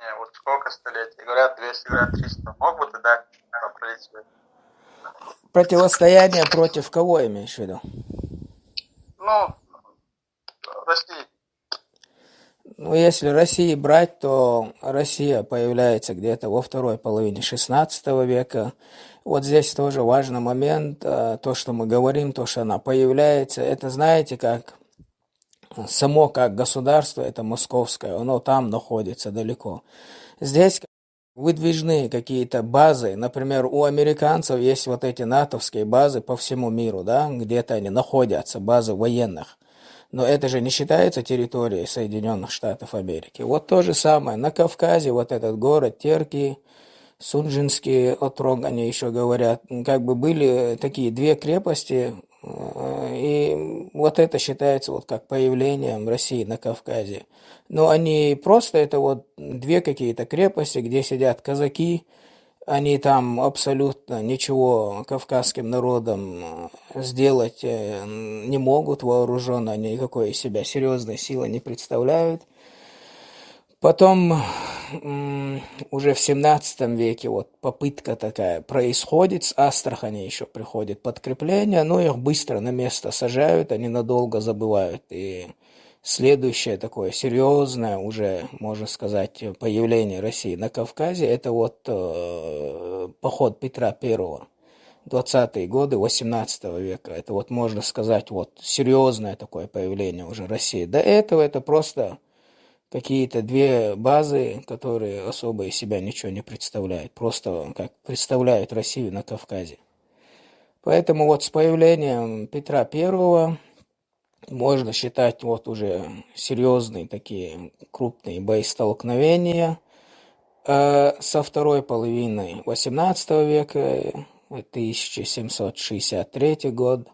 противостояние, вот сколько столетий? Говорят 200, говорят 300. Мог бы ты дать определить себе? Противостояние против кого имеешь в виду? Ну, России. Ну, если России брать, то Россия появляется где-то во второй половине XVI века. Вот здесь тоже важный момент, то, что мы говорим, то, что она появляется, это, знаете, как само как государство, это московское, оно там находится далеко. Здесь выдвижные какие-то базы, например, у американцев есть вот эти натовские базы по всему миру, да, где-то они находятся, базы военных. Но это же не считается территорией Соединенных Штатов Америки. Вот то же самое на Кавказе, вот этот город Терки, Сунжинский отрог, они еще говорят, как бы были такие две крепости, и вот это считается вот как появлением России на Кавказе. Но они просто, это вот две какие-то крепости, где сидят казаки, они там абсолютно ничего кавказским народам сделать не могут, вооруженно они никакой из себя серьезной силы не представляют. Потом уже в 17 веке вот попытка такая происходит, с Астрахани еще приходит подкрепление, но их быстро на место сажают, они надолго забывают. И следующее такое серьезное уже, можно сказать, появление России на Кавказе, это вот поход Петра Первого. 20-е годы 18 века. Это вот, можно сказать, вот серьезное такое появление уже России. До этого это просто какие-то две базы, которые особо из себя ничего не представляют. Просто как представляют Россию на Кавказе. Поэтому вот с появлением Петра Первого можно считать вот уже серьезные такие крупные боестолкновения. Со второй половины 18 века, 1763 год,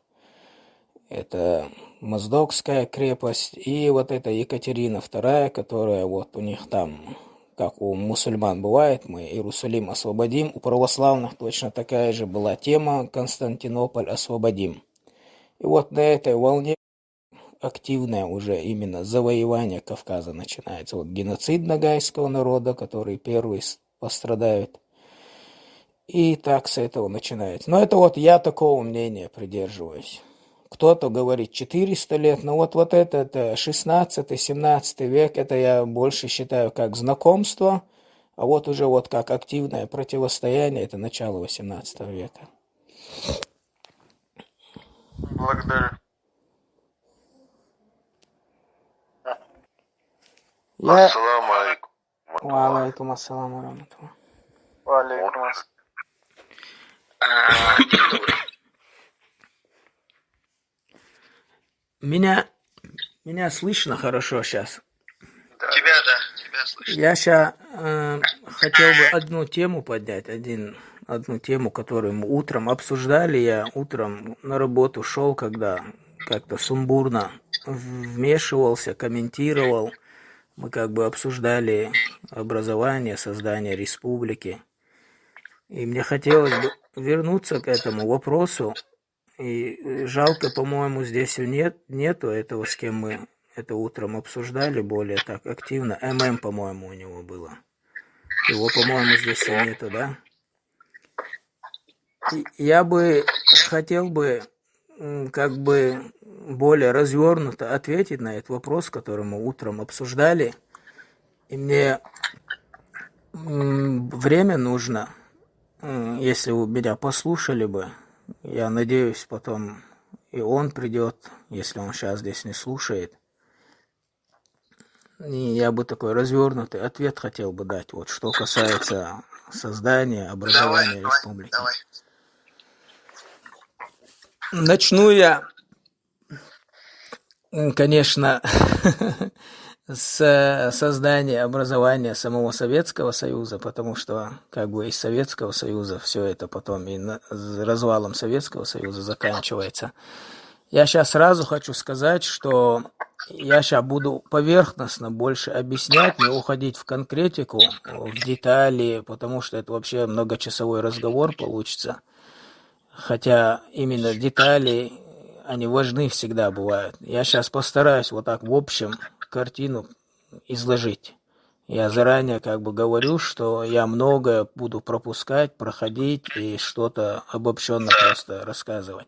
это Моздокская крепость, и вот эта Екатерина II, которая вот у них там, как у мусульман бывает, мы Иерусалим освободим, у православных точно такая же была тема, Константинополь освободим. И вот на этой волне активное уже именно завоевание Кавказа начинается. Вот геноцид ногайского народа, который первый пострадает. И так с этого начинается. Но это вот я такого мнения придерживаюсь. Кто-то говорит 400 лет, но вот это 16-17 век, это я больше считаю как знакомство, а вот уже вот как активное противостояние, это начало 18 века. Благодарю. Ассаламу алейкум. Валайкум ассаламу раматуллах. Валейкум ассалам. Меня слышно хорошо сейчас? Тебя слышно. Я сейчас хотел бы одну тему поднять, одну тему, которую мы утром обсуждали. Я утром на работу шел, когда как-то сумбурно вмешивался, комментировал. Мы как бы обсуждали образование, создание республики. И мне хотелось бы вернуться к этому вопросу. И жалко, по-моему, здесь нету этого, с кем мы это утром обсуждали более так активно. ММ, по-моему, у него было. Его, по-моему, здесь и нету, да? И я бы хотел бы как бы более развернуто ответить на этот вопрос, который мы утром обсуждали. И мне время нужно, если вы меня послушали бы, я надеюсь, потом и он придет, если он сейчас здесь не слушает. И я бы такой развернутый ответ хотел бы дать, вот что касается создания, образования республики. Давай. Начну я, конечно, с создания образования самого Советского Союза, потому что как бы из Советского Союза все это потом и развалом Советского Союза заканчивается. Я сейчас сразу хочу сказать, что я сейчас буду поверхностно больше объяснять, не уходить в конкретику, в детали, потому что это вообще многочасовой разговор получится. Хотя именно детали, они важны всегда бывают. Я сейчас постараюсь вот так в общем картину изложить. Я заранее как бы говорю, что я многое буду пропускать, проходить и что-то обобщенно просто рассказывать.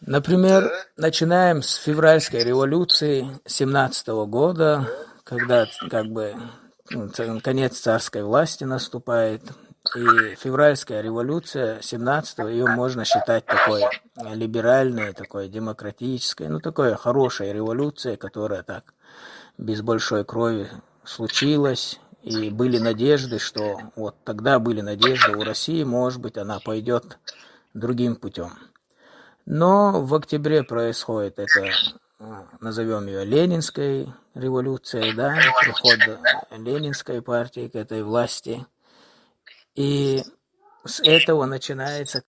Например, начинаем с февральской революции 17 года, когда как бы конец царской власти наступает. И февральская революция 17-го, ее можно считать такой либеральной, такой демократической, ну такой хорошей революцией, которая так без большой крови случилась. И были надежды, что вот тогда были надежды у России, может быть, она пойдет другим путем. Но в октябре происходит это, назовем ее Ленинской революцией, да, приход Ленинской партии к этой власти. И с этого начинается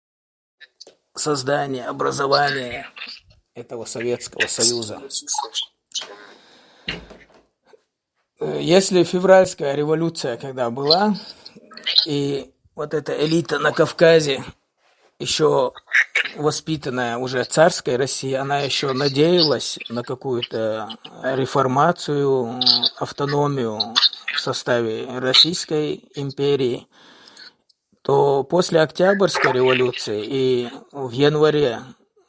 создание, образование этого Советского Союза. Если февральская революция когда была, и вот эта элита на Кавказе, еще воспитанная уже царской Россией, она еще надеялась на какую-то реформацию, автономию в составе Российской империи, то после Октябрьской революции и в январе,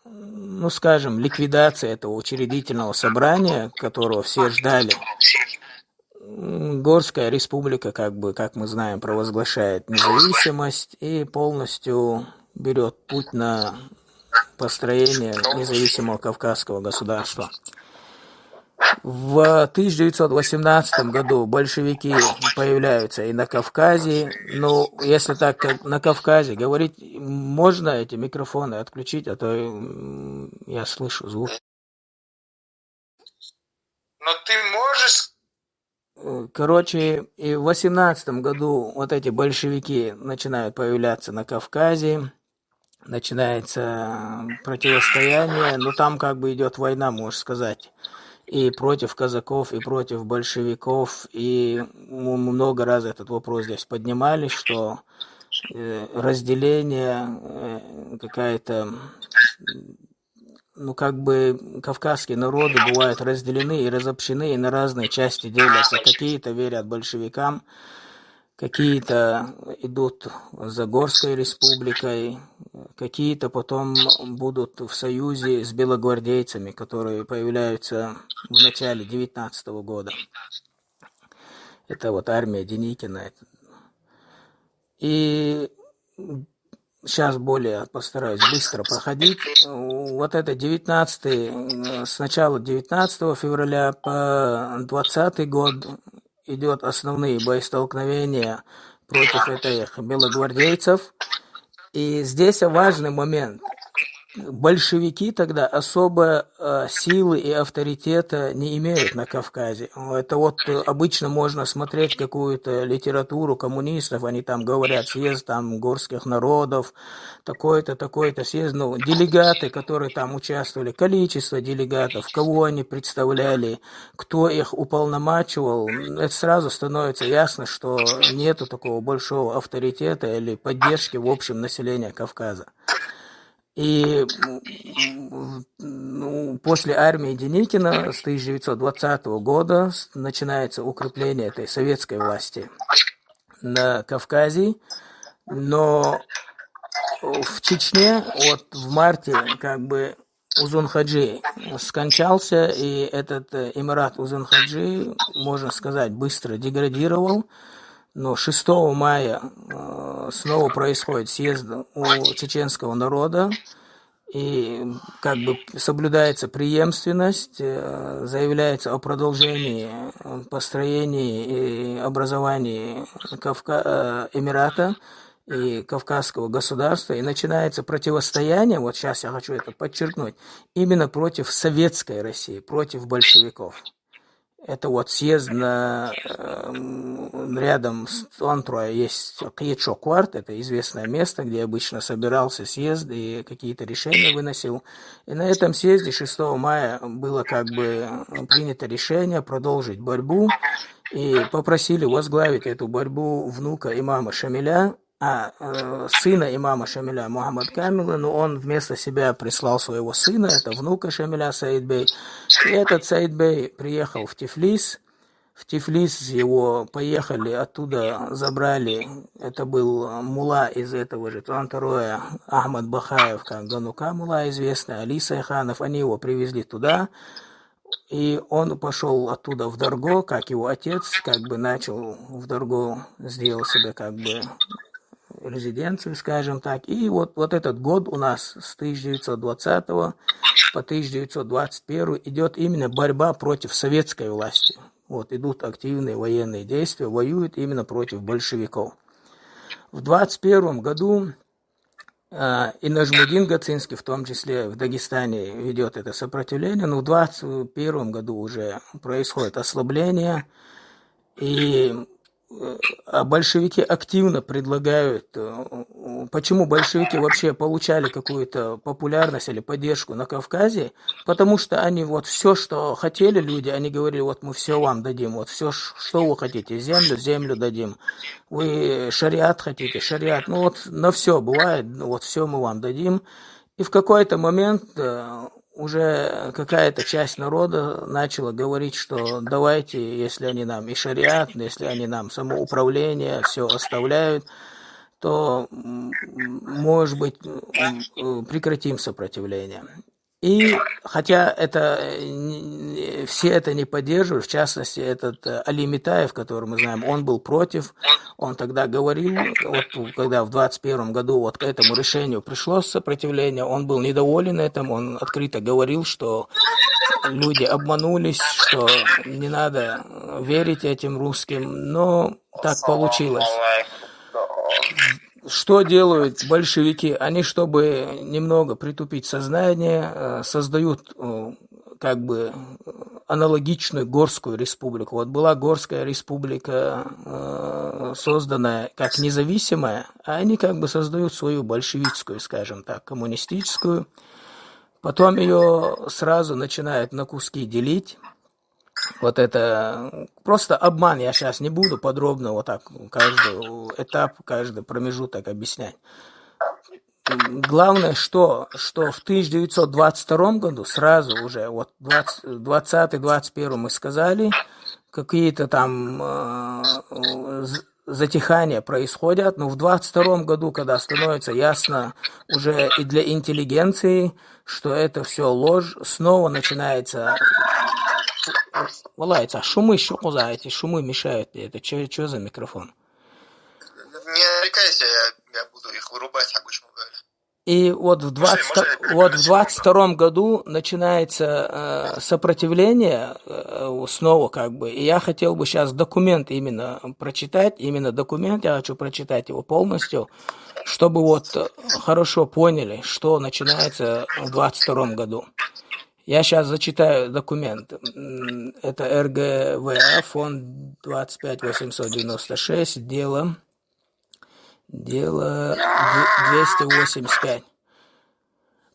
ну скажем, ликвидации этого учредительного собрания, которого все ждали, Горская республика, как бы, как мы знаем, провозглашает независимость и полностью берет путь на построение независимого Кавказского государства. В 1918 году большевики появляются и на Кавказе. Ну, если так, как на Кавказе говорить, можно эти микрофоны отключить, а то я слышу звук. Но ты можешь... Короче, и в 18 году вот эти большевики начинают появляться на Кавказе, начинается противостояние, но там как бы идет война, можно сказать, и против казаков, и против большевиков, и мы много раз этот вопрос здесь поднимали, что разделение какая-то... Ну, как бы кавказские народы бывают разделены и разобщены, и на разные части делятся. Какие-то верят большевикам, какие-то идут за Горской республикой, какие-то потом будут в союзе с белогвардейцами, которые появляются в начале 19 года. Это вот армия Деникина. И... Сейчас более постараюсь быстро проходить. Вот это 19, с начала 19 февраля по 20 год идет основные боестолкновения против этих белогвардейцев. И здесь важный момент. Большевики тогда особо силы и авторитета не имеют на Кавказе. Это вот обычно можно смотреть какую-то литературу коммунистов, они там говорят, съезд там горских народов, такой-то съезд, ну, делегаты, которые там участвовали, количество делегатов, кого они представляли, кто их уполномачивал, это сразу становится ясно, что нету такого большого авторитета или поддержки в общем населения Кавказа. И после армии Деникина с 1920 года начинается укрепление этой советской власти на Кавказе, но в Чечне вот в марте как бы Узун-Хаджи скончался, и этот эмират Узун-Хаджи, можно сказать, быстро деградировал. Но 6 мая снова происходит съезд у чеченского народа, и как бы соблюдается преемственность, заявляется о продолжении построении и образовании Эмирата и Кавказского государства, и начинается противостояние, вот сейчас я хочу это подчеркнуть, именно против советской России, против большевиков. Это вот съезд рядом с Антруа есть Кьечо-Кварт, это известное место, где обычно собирался съезд и какие-то решения выносил. И на этом съезде 6 мая было как бы принято решение продолжить борьбу, и попросили возглавить эту борьбу внука имама Шамиля, сына имама Шамиля Мухаммад Камила, но он вместо себя прислал своего сына, это внука Шамиля Саид Бей. И этот Саид Бей приехал в Тифлис в Тифлис его поехали, оттуда забрали. Это был мулла из этого же Туан-Тароя, Ахмад Бахаев, как Ганука мулла известный, Али Сайханов. Они его привезли туда, и он пошел оттуда в Дарго, как его отец, как бы начал в Дарго, сделал себе как бы резиденцию, скажем так. И вот этот год у нас с 1920 по 1921 идет именно борьба против советской власти. Вот идут активные военные действия, воюют именно против большевиков. В 21 году и Нажмудин Гацинский, в том числе в Дагестане, ведет это сопротивление, но в 21 году уже происходит ослабление, и большевики активно предлагают, почему большевики вообще получали какую-то популярность или поддержку на Кавказе, потому что они вот все, что хотели люди, они говорили, вот мы все вам дадим, вот все, что вы хотите, землю дадим, вы шариат хотите, шариат, ну вот на все бывает, ну вот все мы вам дадим. И в какой-то момент уже какая-то часть народа начала говорить, что давайте, если они нам и шариат, если они нам самоуправление, все оставляют, то, может быть, прекратим сопротивление. И хотя все это не поддерживают, в частности, этот Али Митаев, который мы знаем, он был против, он тогда говорил, вот когда в 21 году вот к этому решению пришло сопротивление, он был недоволен этим, он открыто говорил, что люди обманулись, что не надо верить этим русским, но так получилось. Что делают большевики? Они, чтобы немного притупить сознание, создают как бы аналогичную Горскую республику. Вот была Горская республика, созданная как независимая, а они как бы создают свою большевистскую, скажем так, коммунистическую. Потом ее сразу начинают на куски делить. Вот это просто обман, я сейчас не буду подробно вот так каждый этап, каждый промежуток объяснять. Главное, что в 1922 году сразу уже, вот 20-21 мы сказали, какие-то там затихания происходят, но в 22 году, когда становится ясно уже и для интеллигенции, что это все ложь, снова начинается... Валайте, а шумы, эти шумы мешают мне. Это что за микрофон? Не отвлекайся, я буду их вырубать, обычно говоря. И вот в 22 году начинается сопротивление снова как бы. И я хотел бы сейчас документ именно прочитать, именно документ, я хочу прочитать его полностью, чтобы вот хорошо поняли, что начинается в 22 году. Я сейчас зачитаю документ. Это РГВА, фонд 25896, дело 285.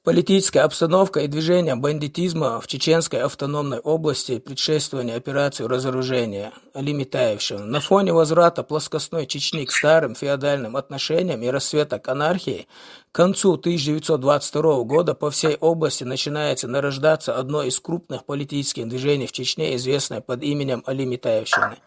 Политическая обстановка и движение бандитизма в Чеченской автономной области, предшествование операции разоружения Али Митаевшим. На фоне возврата плоскостной Чечни к старым феодальным отношениям и расцвета анархии, к концу 1922 года по всей области начинается нарождаться одно из крупных политических движений в Чечне, известное под именем Али Митаевщины.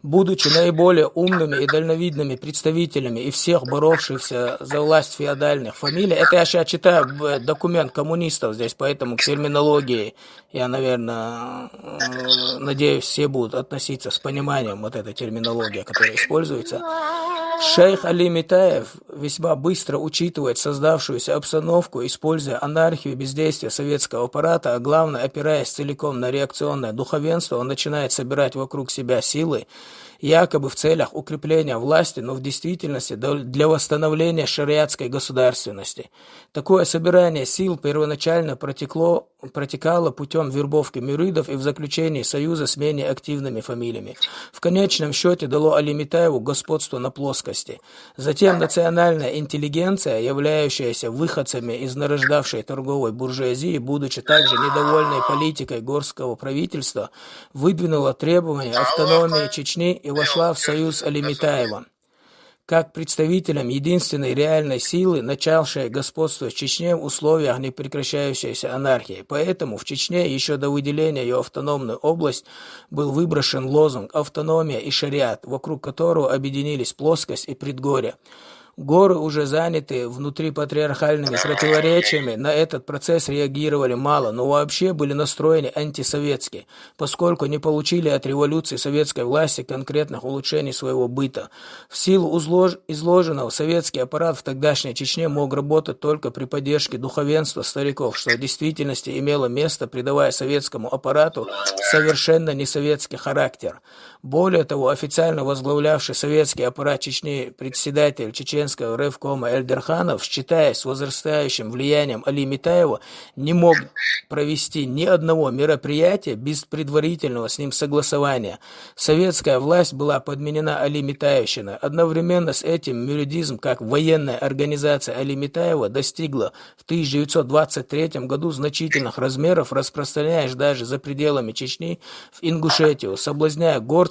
Будучи наиболее умными и дальновидными представителями и всех боровшихся за власть феодальных фамилий, это я сейчас читаю документ коммунистов здесь, поэтому к терминологии я, наверное, надеюсь, все будут относиться с пониманием вот этой терминологии, которая используется. Шейх Али Митаев весьма быстро учитывает создавшуюся обстановку, используя анархию и бездействие советского аппарата, а главное, опираясь целиком на реакционное духовенство, он начинает собирать вокруг себя силы, якобы в целях укрепления власти, но в действительности для восстановления шариатской государственности. Такое собирание сил первоначально протекало путем вербовки мюридов и в заключении союза с менее активными фамилиями. В конечном счете дало Али Митаеву господство на плоскости. Затем национальная интеллигенция, являющаяся выходцами из нарождавшей торговой буржуазии, будучи также недовольной политикой горского правительства, выдвинула требования автономии Чечни и вошла в союз Али Митаева. как представителем единственной реальной силы, начавшей господство в Чечне в условиях непрекращающейся анархии. Поэтому в Чечне еще до выделения ее автономную область был выброшен лозунг «автономия и шариат», вокруг которого объединились плоскость и предгорье. Горы, уже заняты внутрипатриархальными противоречиями, на этот процесс реагировали мало, но вообще были настроены антисоветски, поскольку не получили от революции советской власти конкретных улучшений своего быта. В силу изложенного советский аппарат в тогдашней Чечне мог работать только при поддержке духовенства стариков, что в действительности имело место, придавая советскому аппарату совершенно несоветский характер. Более того, официально возглавлявший советский аппарат Чечни председатель чеченского Ревкома Эльдерханов, считаясь с возрастающим влиянием Али Митаева, не мог провести ни одного мероприятия без предварительного с ним согласования. Советская власть была подменена Али Митаевщиной. Одновременно с этим мюридизм, как военная организация Али Митаева, достигла в 1923 году значительных размеров, распространяясь даже за пределами Чечни в Ингушетию, соблазняя горцев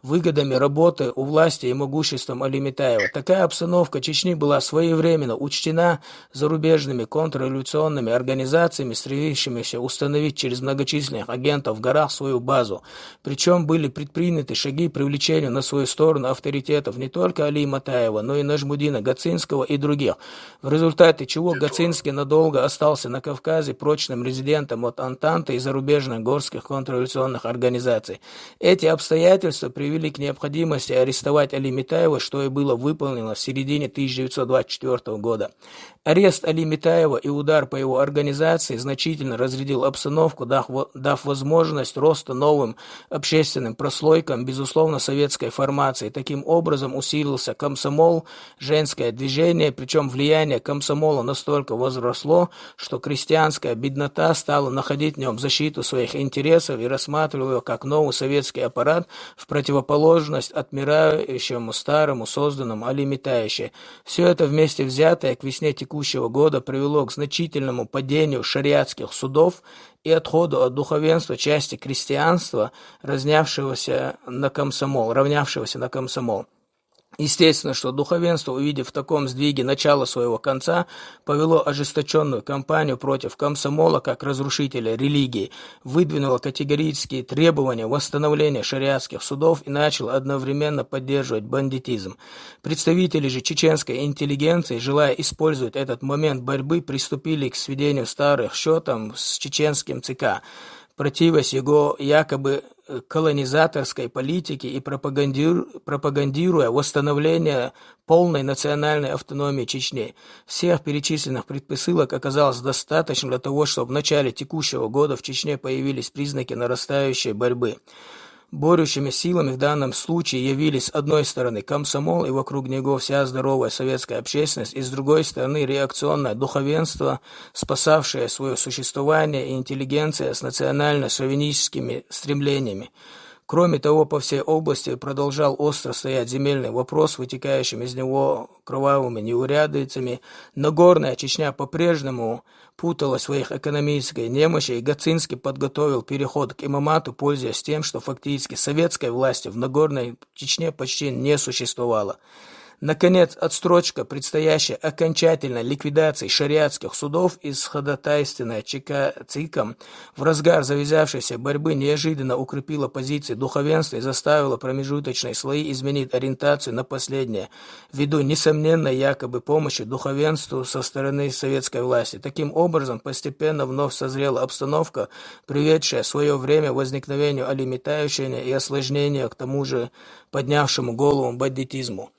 выгодами работы у власти и могуществом Али Митаева. Такая обстановка Чечни была своевременно учтена зарубежными контрреволюционными организациями, стремившимися установить через многочисленных агентов в горах свою базу. Причем были предприняты шаги привлечения на свою сторону авторитетов не только Али Митаева, но и Нажмудина Гацинского и других, в результате чего Гацинский надолго остался на Кавказе прочным резидентом от Антанты и зарубежных горских контрреволюционных организаций. Эти обстоятельства привели к необходимости арестовать Али Митаева, что и было выполнено в середине 1924 года. Арест Али Митаева и удар по его организации значительно разрядил обстановку, дав возможность роста новым общественным прослойкам, безусловно, советской формации. Таким образом усилился комсомол, женское движение, причем влияние комсомола настолько возросло, что крестьянская беднота стала находить в нем защиту своих интересов и рассматривала его как новый советский аппарат в противоположность отмирающему старому, созданному Али Митаевичу. Все это вместе взятое к весне текущего года привело к значительному падению шариатских судов и отходу от духовенства части крестьянства, равнявшегося на комсомол. Естественно, что духовенство, увидев в таком сдвиге начало своего конца, повело ожесточенную кампанию против комсомола как разрушителя религии, выдвинуло категорические требования восстановления шариатских судов и начало одновременно поддерживать бандитизм. Представители же чеченской интеллигенции, желая использовать этот момент борьбы, приступили к сведению старых счетов с чеченским ЦК, противясь его якобы колонизаторской политике и пропагандируя восстановление полной национальной автономии Чечни. Всех перечисленных предпосылок оказалось достаточно для того, чтобы в начале текущего года в Чечне появились признаки нарастающей борьбы. Борющими силами в данном случае явились с одной стороны комсомол и вокруг него вся здоровая советская общественность, и с другой стороны реакционное духовенство, спасавшее свое существование, и интеллигенция с национально-шовинистскими стремлениями. Кроме того, по всей области продолжал остро стоять земельный вопрос, вытекающим из него кровавыми неурядицами. Нагорная Чечня по-прежнему путалась в своих экономической немощи, и Гацинский подготовил переход к имамату, пользуясь тем, что фактически советской власти в Нагорной Чечне почти не существовало. Наконец, отсрочка предстоящей окончательной ликвидации шариатских судов из ходатайственной ЦИКом в разгар завязавшейся борьбы неожиданно укрепила позиции духовенства и заставила промежуточные слои изменить ориентацию на последнее, ввиду несомненной якобы помощи духовенству со стороны советской власти. Таким образом, постепенно вновь созрела обстановка, приведшая в свое время возникновению Али Митаевщины и осложнению к тому же поднявшему голову бандитизму.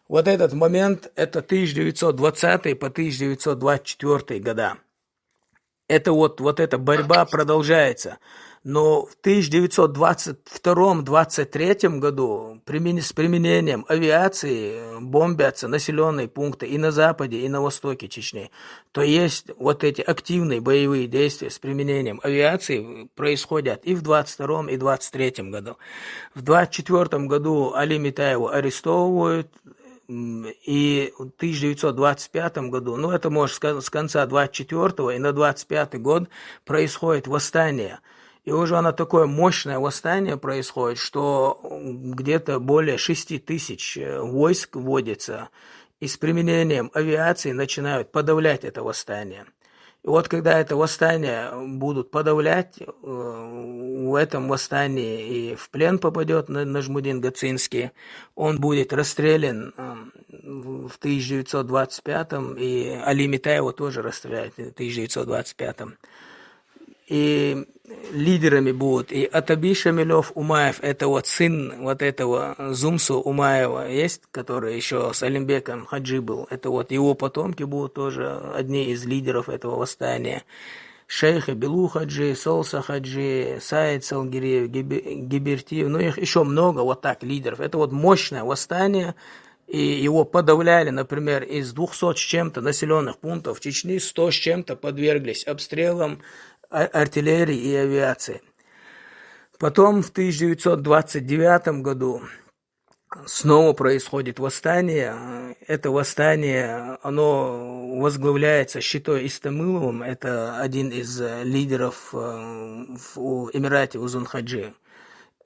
Вот этот момент, это 1920 по 1924 года. Это вот эта борьба продолжается. Но в 1922-23 году с применением авиации бомбятся населенные пункты и на западе, и на востоке Чечни. То есть вот эти активные боевые действия с применением авиации происходят и в 22 и 23 году. В 24 году Али Митаева арестовывают, и в 1925 году, это может с конца 24 и на 25 год происходит восстание. И уже оно такое мощное восстание происходит, что где-то более 6 тысяч войск вводится, и с применением авиации начинают подавлять это восстание. И вот когда это восстание будут подавлять, в этом восстании и в плен попадет Нажмудин Гацинский, он будет расстрелян в 1925-м, и Али Митаева тоже расстреляют в 1925-м. И лидерами будут и Атаби Шамилев Умаев, это вот сын вот этого Зумсу Умаева есть, который еще с Алимбеком Хаджи был, это вот его потомки будут тоже одни из лидеров этого восстания. Шейхи Белу Хаджи, Солса Хаджи, Саид Салгириев, Гибертиев, ну их еще много вот так лидеров. Это вот мощное восстание, и его подавляли, например, из 200 с чем-то населенных пунктов Чечни 100 с чем-то подверглись обстрелам артиллерии и авиации. Потом в 1929 году снова происходит восстание. Это восстание, оно возглавляется Щитой Истамыловым, это один из лидеров в Эмирате Узун-Хаджи.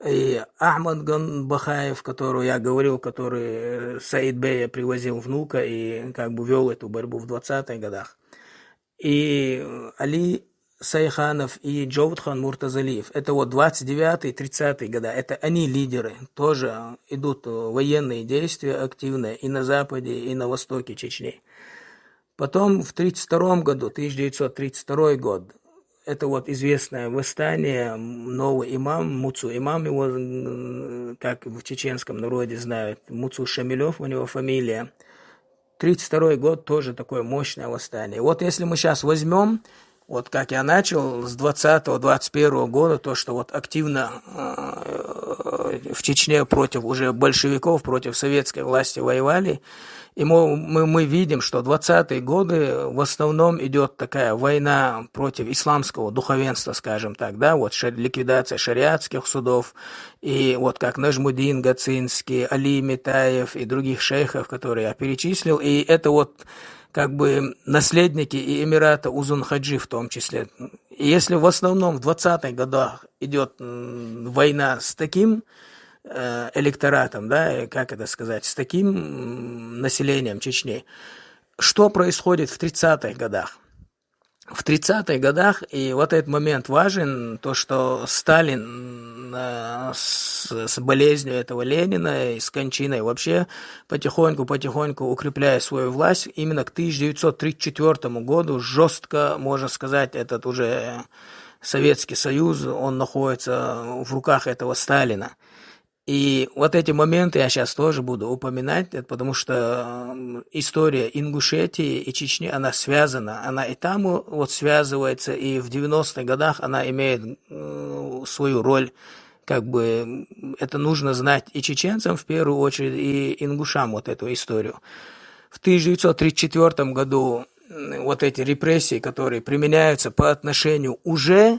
И Ахмад Ганбахаев, которого я говорил, который Саид Бея привозил внука и как бы вел эту борьбу в 20-х годах. И Али Сайханов и Джовдхан Муртазалиев. Это вот 29-30 года. Это они лидеры. Тоже идут военные действия активные и на западе, и на востоке Чечни. Потом в 1932 году, 1932 год, это вот известное восстание, новый имам, Муцу имам его, как в чеченском народе знают, Муцу Шамилев, у него фамилия. 1932 год тоже такое мощное восстание. Вот если мы сейчас возьмем, вот как я начал с 20-21 года, то, что вот активно в Чечне против уже большевиков, против советской власти воевали, и мы видим, что 20-е годы в основном идет такая война против исламского духовенства, скажем так, да, вот ликвидация шариатских судов, и вот как Нажмудин Гацинский, Али Митаев и других шейхов, которые я перечислил, и это вот как бы наследники и Эмирата Узун-Хаджи в том числе. И если в основном в 20-х годах идет война с таким электоратом, да, как это сказать, с таким населением Чечни, что происходит в 30-х годах? В 30-х годах, и вот этот момент важен, то, что Сталин с болезнью этого Ленина и с кончиной вообще потихоньку укрепляя свою власть, именно к 1934 году жестко, можно сказать, этот уже Советский Союз, он находится в руках этого Сталина. И вот эти моменты я сейчас тоже буду упоминать, потому что история Ингушетии и Чечни, она связана, она и там вот связывается, и в 90-х годах она имеет свою роль, как бы это нужно знать и чеченцам в первую очередь, и ингушам вот эту историю. В 1934 году вот эти репрессии, которые применяются по отношению уже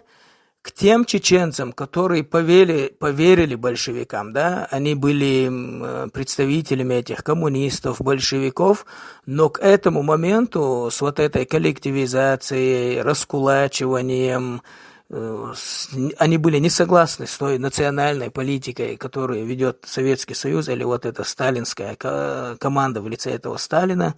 к тем чеченцам, которые поверили большевикам, да, они были представителями этих коммунистов, большевиков, но к этому моменту с вот этой коллективизацией, раскулачиванием, они были не согласны с той национальной политикой, которую ведет Советский Союз, или вот эта сталинская команда в лице этого Сталина.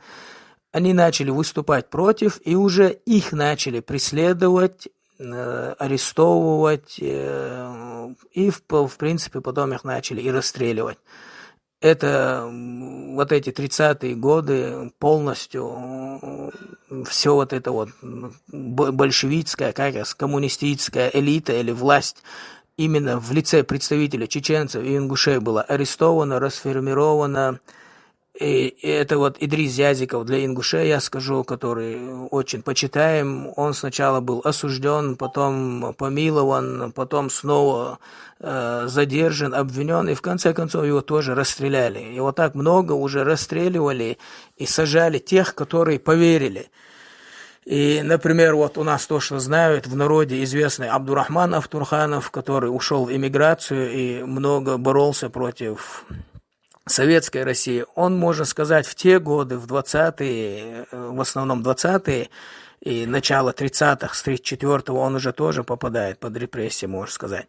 Они начали выступать против, и уже их начали преследовать, арестовывать, и в принципе потом их начали и расстреливать. Это вот эти 30-е годы полностью все вот это вот большевистская, коммунистическая элита или власть именно в лице представителей чеченцев и ингушей была арестована, расформирована. И это вот Идрис Язиков для ингушей, я скажу, который очень почитаем. Он сначала был осужден, потом помилован, потом снова задержан, обвинен, и в конце концов его тоже расстреляли. И вот так много уже расстреливали и сажали тех, которые поверили. И, например, вот у нас то, что знают в народе известный Абдурахман Автурханов, который ушел в эмиграцию и много боролся против Советской России. Он, можно сказать, в те годы, в 20-е, в основном 20-е, и начало 30-х, с 34-го он уже тоже попадает под репрессии, можно сказать.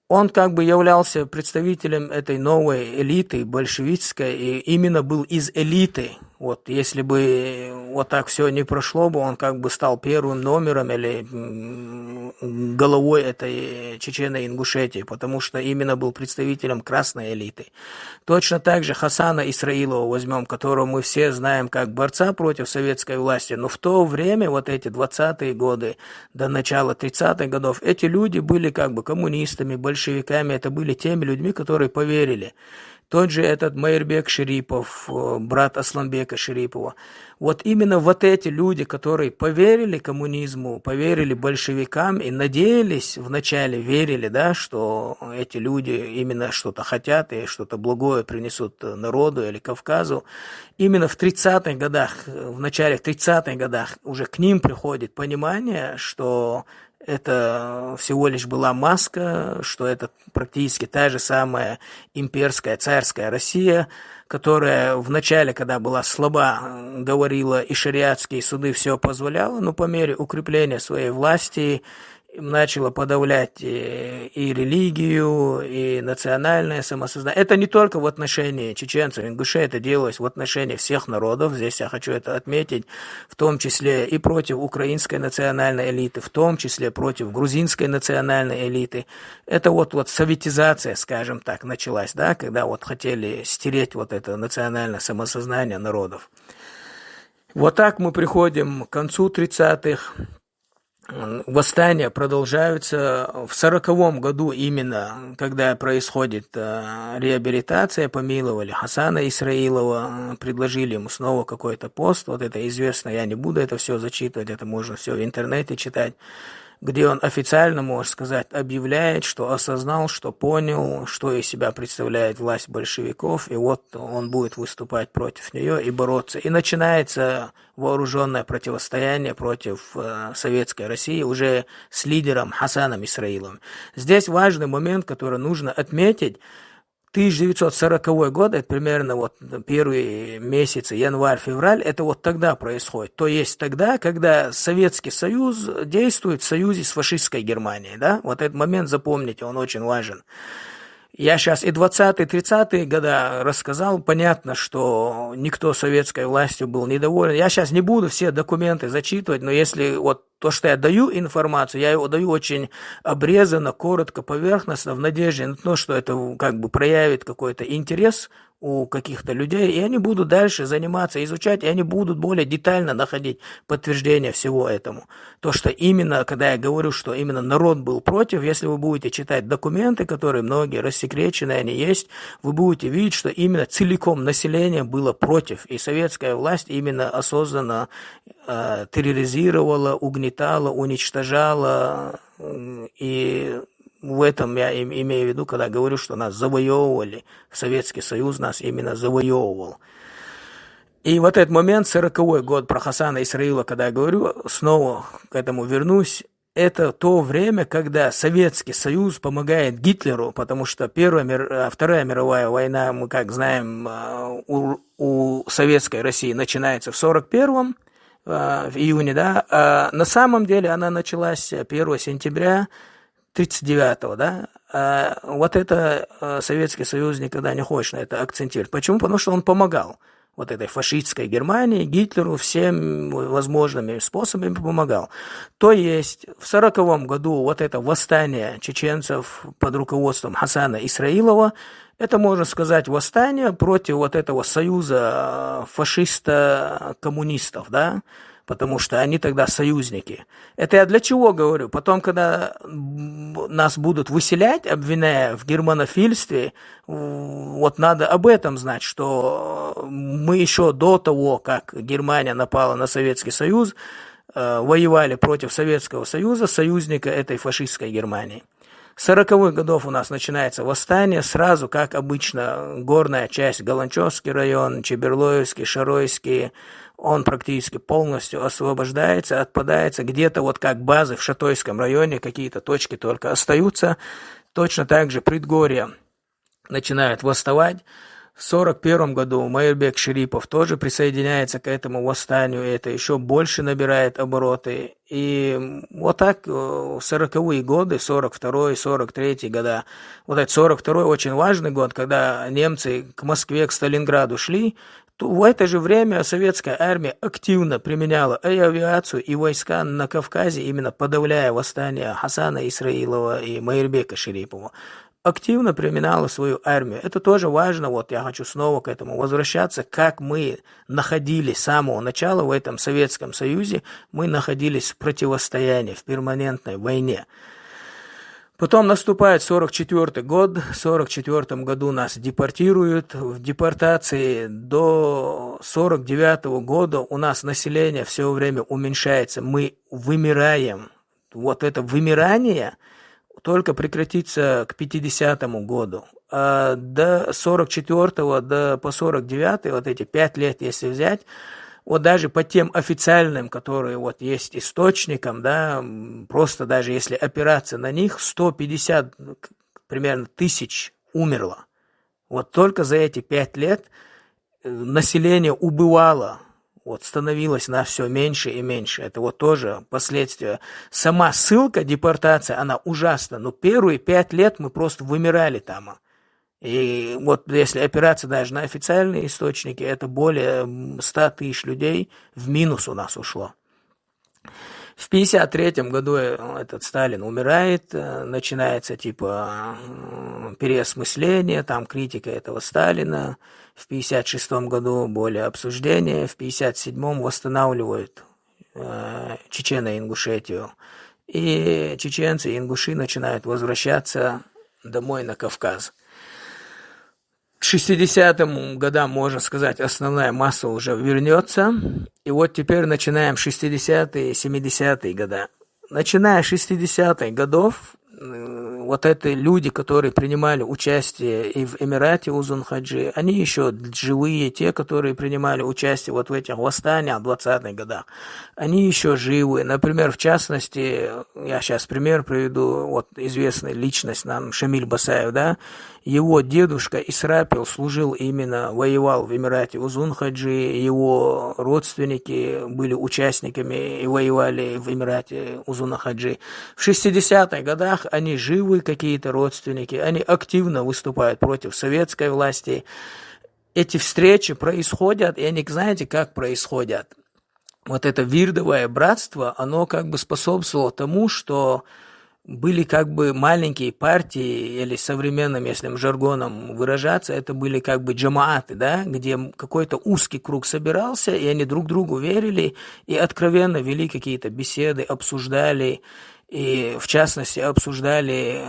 Он как бы являлся представителем этой новой элиты большевистской и именно был из элиты. Вот если бы вот так все не прошло бы, он как бы стал первым номером или головой этой Чечено-Ингушетии, потому что именно был представителем красной элиты. Точно так же Хасана Исраилова возьмем, которого мы все знаем как борца против советской власти, но в то время, вот эти 20-е годы, до начала 30-х годов, эти люди были как бы коммунистами, большевиками, это были теми людьми, которые поверили. Тот же этот Майырбек Шарипов, брат Асланбека Шарипова. Вот именно вот эти люди, которые поверили коммунизму, поверили большевикам и надеялись, вначале верили, да, что эти люди именно что-то хотят и что-то благое принесут народу или Кавказу. Именно в 30-х годах, в начале 30-х годах уже к ним приходит понимание, что это всего лишь была маска, что это практически та же самая имперская царская Россия, которая в начале, когда была слаба, говорила и шариатские суды все позволяла, но по мере укрепления своей власти начала подавлять и религию, и национальное самосознание. Это не только в отношении чеченцев, ингушей, это делалось в отношении всех народов. Здесь я хочу это отметить, в том числе и против украинской национальной элиты, в том числе против грузинской национальной элиты. Это вот советизация, скажем так, началась, да, когда вот хотели стереть вот это национальное самосознание народов. Вот так мы приходим к концу 30-х. Восстания продолжаются в 40-м году именно, когда происходит реабилитация, помиловали Хасана Исраилова, предложили ему снова какой-то пост, вот это известно, я не буду это все зачитывать, это можно все в интернете читать, где он официально, можно сказать, объявляет, что осознал, что понял, что из себя представляет власть большевиков, и вот он будет выступать против нее и бороться. И начинается вооруженное противостояние против советской России уже с лидером Хасаном Исраиловым. Здесь важный момент, который нужно отметить. 1940 год, это примерно вот первые месяцы, январь-февраль, это вот тогда происходит. То есть тогда, когда Советский Союз действует в союзе с фашистской Германией, да? Вот этот момент запомните, он очень важен. Я сейчас и 20-е, 30-е годы рассказал, понятно, что никто советской властью был недоволен. Я сейчас не буду все документы зачитывать, но если вот то, что я даю информацию, я его даю очень обрезанно, коротко, поверхностно, в надежде на то, что это как бы проявит какой-то интерес у каких-то людей, и они будут дальше заниматься, изучать, и они будут более детально находить подтверждение всего этому. То, что именно, когда я говорю, что именно народ был против, если вы будете читать документы, которые многие рассекречены, они есть, вы будете видеть, что именно целиком население было против, и советская власть именно осознанно терроризировала, угнетала, уничтожала, и в этом я имею в виду, когда говорю, что нас завоевывали, Советский Союз нас именно завоевывал. И вот этот момент, 40-й год про Хасана Исраила, когда я говорю, снова к этому вернусь, это то время, когда Советский Союз помогает Гитлеру, потому что Вторая мировая война, мы как знаем, у Советской России начинается в 41-м, в июне, да, а на самом деле она началась 1 сентября 1939-го, да, вот это Советский Союз никогда не хочет на это акцентировать. Почему? Потому что он помогал вот этой фашистской Германии, Гитлеру всем возможными способами помогал. То есть в 1940 году вот это восстание чеченцев под руководством Хасана Исраилова, это, можно сказать, восстание против вот этого союза фашиста-коммунистов, да, потому что они тогда союзники. Это я для чего говорю? Потом, когда нас будут выселять, обвиняя в германофильстве, вот надо об этом знать, что мы еще до того, как Германия напала на Советский Союз, воевали против Советского Союза, союзника этой фашистской Германии. С 40-х годов у нас начинается восстание, сразу, как обычно, горная часть, Галанчевский район, Чеберлоевский, Шаройский, он практически полностью освобождается, отпадается, где-то вот как базы в Шатойском районе, какие-то точки только остаются, точно так же предгорья начинают восставать. В 1941 году Майырбек Шарипов тоже присоединяется к этому восстанию, и это еще больше набирает обороты. И вот так в 40-е годы, 42-й, 43-й года, вот этот 42-й очень важный год, когда немцы к Москве, к Сталинграду шли, то в это же время советская армия активно применяла и авиацию, и войска на Кавказе, именно подавляя восстание Хасана Исраилова и Майырбека Шарипова. Активно применяла свою армию. Это тоже важно, вот я хочу снова к этому возвращаться, как мы находились с самого начала в этом Советском Союзе, мы находились в противостоянии, в перманентной войне. Потом наступает 44-й год, в 44-м году нас депортируют, в депортации до 49-го года у нас население все время уменьшается, мы вымираем. Вот это вымирание только прекратится к 50-му году. А до 44-го, по 49-й, вот эти 5 лет, если взять, вот даже по тем официальным, которые вот есть источникам, да, просто даже если опираться на них, 150 примерно тысяч умерло. Вот только за эти 5 лет население убывало. Вот, становилось нас все меньше и меньше. Это вот тоже последствия. Сама ссылка, депортация, она ужасна. Но первые 5 лет мы просто вымирали там. И вот если опираться даже на официальные источники, это более 100 тысяч людей в минус у нас ушло. В 1953 году этот Сталин умирает, начинается типа переосмысление, там критика этого Сталина. В 1956 году более обсуждение, в 1957 восстанавливают Чечено-Ингушетию. И чеченцы и ингуши начинают возвращаться домой на Кавказ. К 60-м годам, можно сказать, основная масса уже вернется. И вот теперь начинаем 60-е, 70-е годы. Начиная с 60-х годов, вот это люди, которые принимали участие и в Эмирате Узун-Хаджи, они еще живые, те, которые принимали участие вот в этих восстаниях в 20-х годах, они еще живы. Например, в частности, я сейчас пример приведу, вот известная личность нам Шамиль Басаев, да, его дедушка Исрапил служил именно, воевал в Эмирате Узун-Хаджи, его родственники были участниками и воевали в Эмирате Узун-Хаджи. В 60-х годах они живы, какие-то родственники, они активно выступают против советской власти. Эти встречи происходят, и они, знаете, как происходят? Вот это вирдовое братство, оно как бы способствовало тому, что были как бы маленькие партии, или современным, если жаргоном выражаться, это были как бы джамааты, да, где какой-то узкий круг собирался, и они друг другу верили, и откровенно вели какие-то беседы, обсуждали, и в частности обсуждали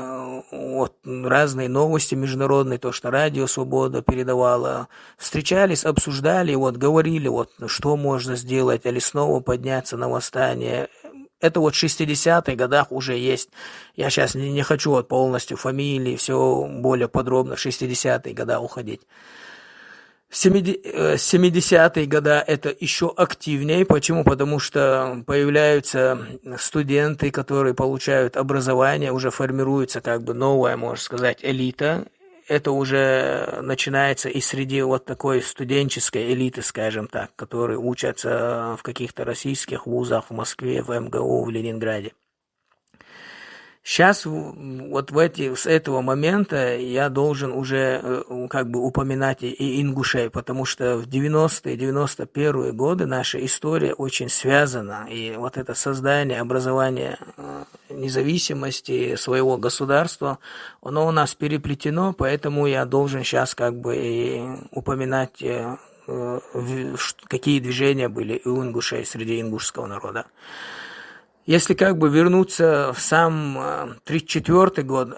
вот, разные новости международные, то, что Радио Свобода передавало. Встречались, обсуждали, вот, говорили, вот, что можно сделать, или снова подняться на восстание. Это вот в 60-х годах уже есть. Я сейчас не хочу вот полностью фамилии, все более подробно в 60-е годы уходить. В 70-е годы это еще активнее. Почему? Потому что появляются студенты, которые получают образование, уже формируется как бы новая, можно сказать, элита. Это уже начинается и среди вот такой студенческой элиты, скажем так, которые учатся в каких-то российских вузах в Москве, в МГУ, в Ленинграде. Сейчас вот с этого момента я должен уже как бы упоминать и ингушей, потому что в 90-е, 91-е годы наша история очень связана. И вот это создание, образование независимости своего государства, оно у нас переплетено, поэтому я должен сейчас как бы и упоминать, какие движения были и у ингушей среди ингушского народа. Если как бы вернуться в сам 1934 год,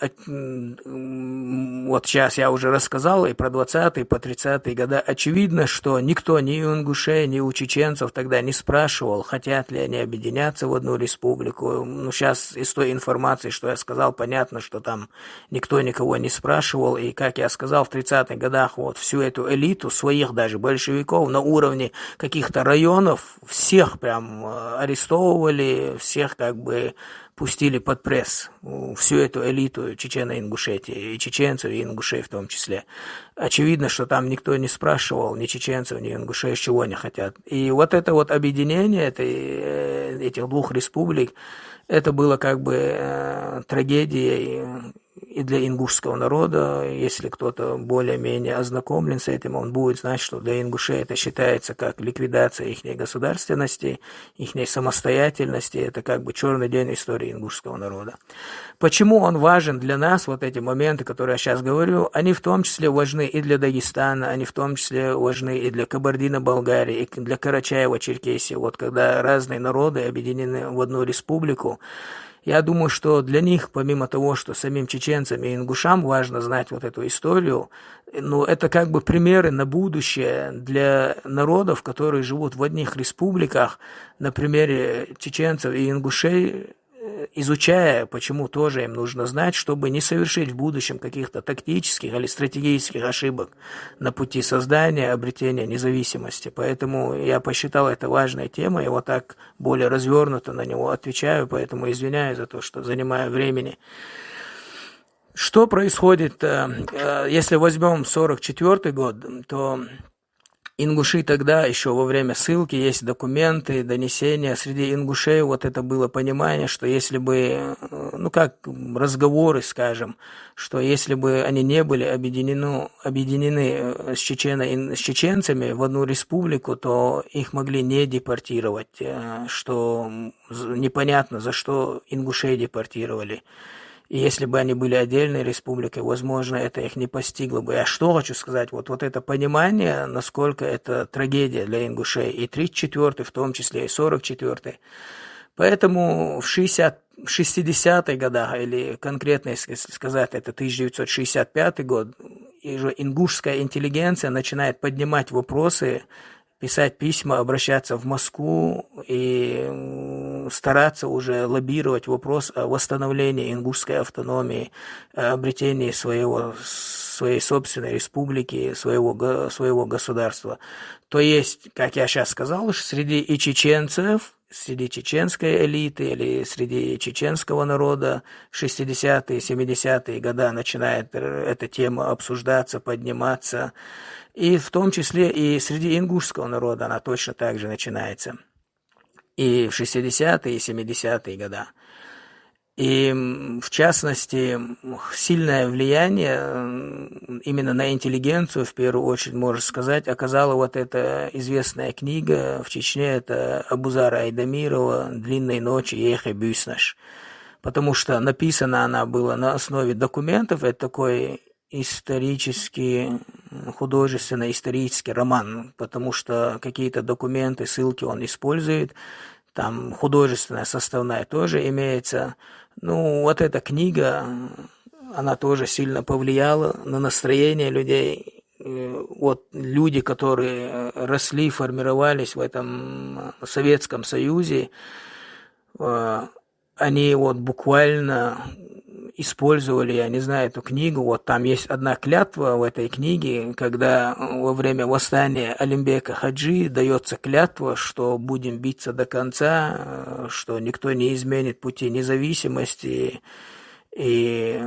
вот сейчас я уже рассказал и про 20-е, по 30-е годы, очевидно, что никто ни у ингушей, ни у чеченцев тогда не спрашивал, хотят ли они объединяться в одну республику. Ну, сейчас из той информации, что я сказал, понятно, что там никто никого не спрашивал. И, как я сказал, в 30-х годах вот всю эту элиту, своих даже большевиков на уровне каких-то районов, всех прям арестовывали, всех как бы пустили под пресс всю эту элиту Чечено-Ингушетии, и чеченцев, и ингушей в том числе. Очевидно, что там никто не спрашивал ни чеченцев, ни ингушей, чего они хотят. И вот это вот объединение этих двух республик, это было как бы трагедией и для ингушского народа. Если кто-то более-менее ознакомлен с этим, он будет знать, что для ингушей это считается как ликвидация их государственности, их самостоятельности. Это как бы черный день истории ингушского народа. Почему он важен для нас, вот эти моменты, которые я сейчас говорю, они в том числе важны и для Дагестана, они в том числе важны и для Кабардино-Балкарии, и для Карачаева-Черкесии. Вот когда разные народы объединены в одну республику, я думаю, что для них, помимо того, что самим чеченцам и ингушам важно знать вот эту историю, но это как бы примеры на будущее для народов, которые живут в одних республиках, на примере чеченцев и ингушей, изучая, почему тоже им нужно знать, чтобы не совершить в будущем каких-то тактических или стратегических ошибок на пути создания, обретения независимости. Поэтому я посчитал это важной темой, и вот так более развернуто на него отвечаю, поэтому извиняюсь за то, что занимаю времени. Что происходит, если возьмем 1944 год, то ингуши тогда, еще во время ссылки, есть документы, донесения. Среди ингушей вот это было понимание, что если бы, как разговоры, скажем, что если бы они не были объединены с чеченцами в одну республику, то их могли не депортировать, что непонятно, за что ингушей депортировали. И если бы они были отдельной республикой, возможно, это их не постигло бы. Я что хочу сказать, вот это понимание, насколько это трагедия для ингушей, и 34-й, в том числе и 44-й. Поэтому в 60-х годах, или конкретно, если сказать, это 1965 год, ингушская интеллигенция начинает поднимать вопросы, писать письма, обращаться в Москву и стараться уже лоббировать вопрос о восстановлении ингушской автономии, обретении своей собственной республики, своего государства. То есть, как я сейчас сказал, среди и чеченцев, среди чеченской элиты или среди чеченского народа 60-е, 70-е годы начинает эта тема обсуждаться, подниматься. И в том числе и среди ингушского народа она точно так же начинается. И в 60-е, и 70-е годы. И в частности, сильное влияние именно на интеллигенцию, в первую очередь, можно сказать, оказала вот эта известная книга в Чечне, это Абузара Айдамирова «Длинные ночи Ехе Бюснаш». Потому что написана она была на основе документов, это такой исторический, художественно-исторический роман, потому что какие-то документы, ссылки он использует, там художественная составная тоже имеется. Вот эта книга, она тоже сильно повлияла на настроение людей. Вот люди, которые росли, формировались в этом Советском Союзе, они буквально использовали, я не знаю, эту книгу. Вот там есть одна клятва в этой книге, когда во время восстания Алимбека Хаджи дается клятва, что будем биться до конца, что никто не изменит пути независимости, и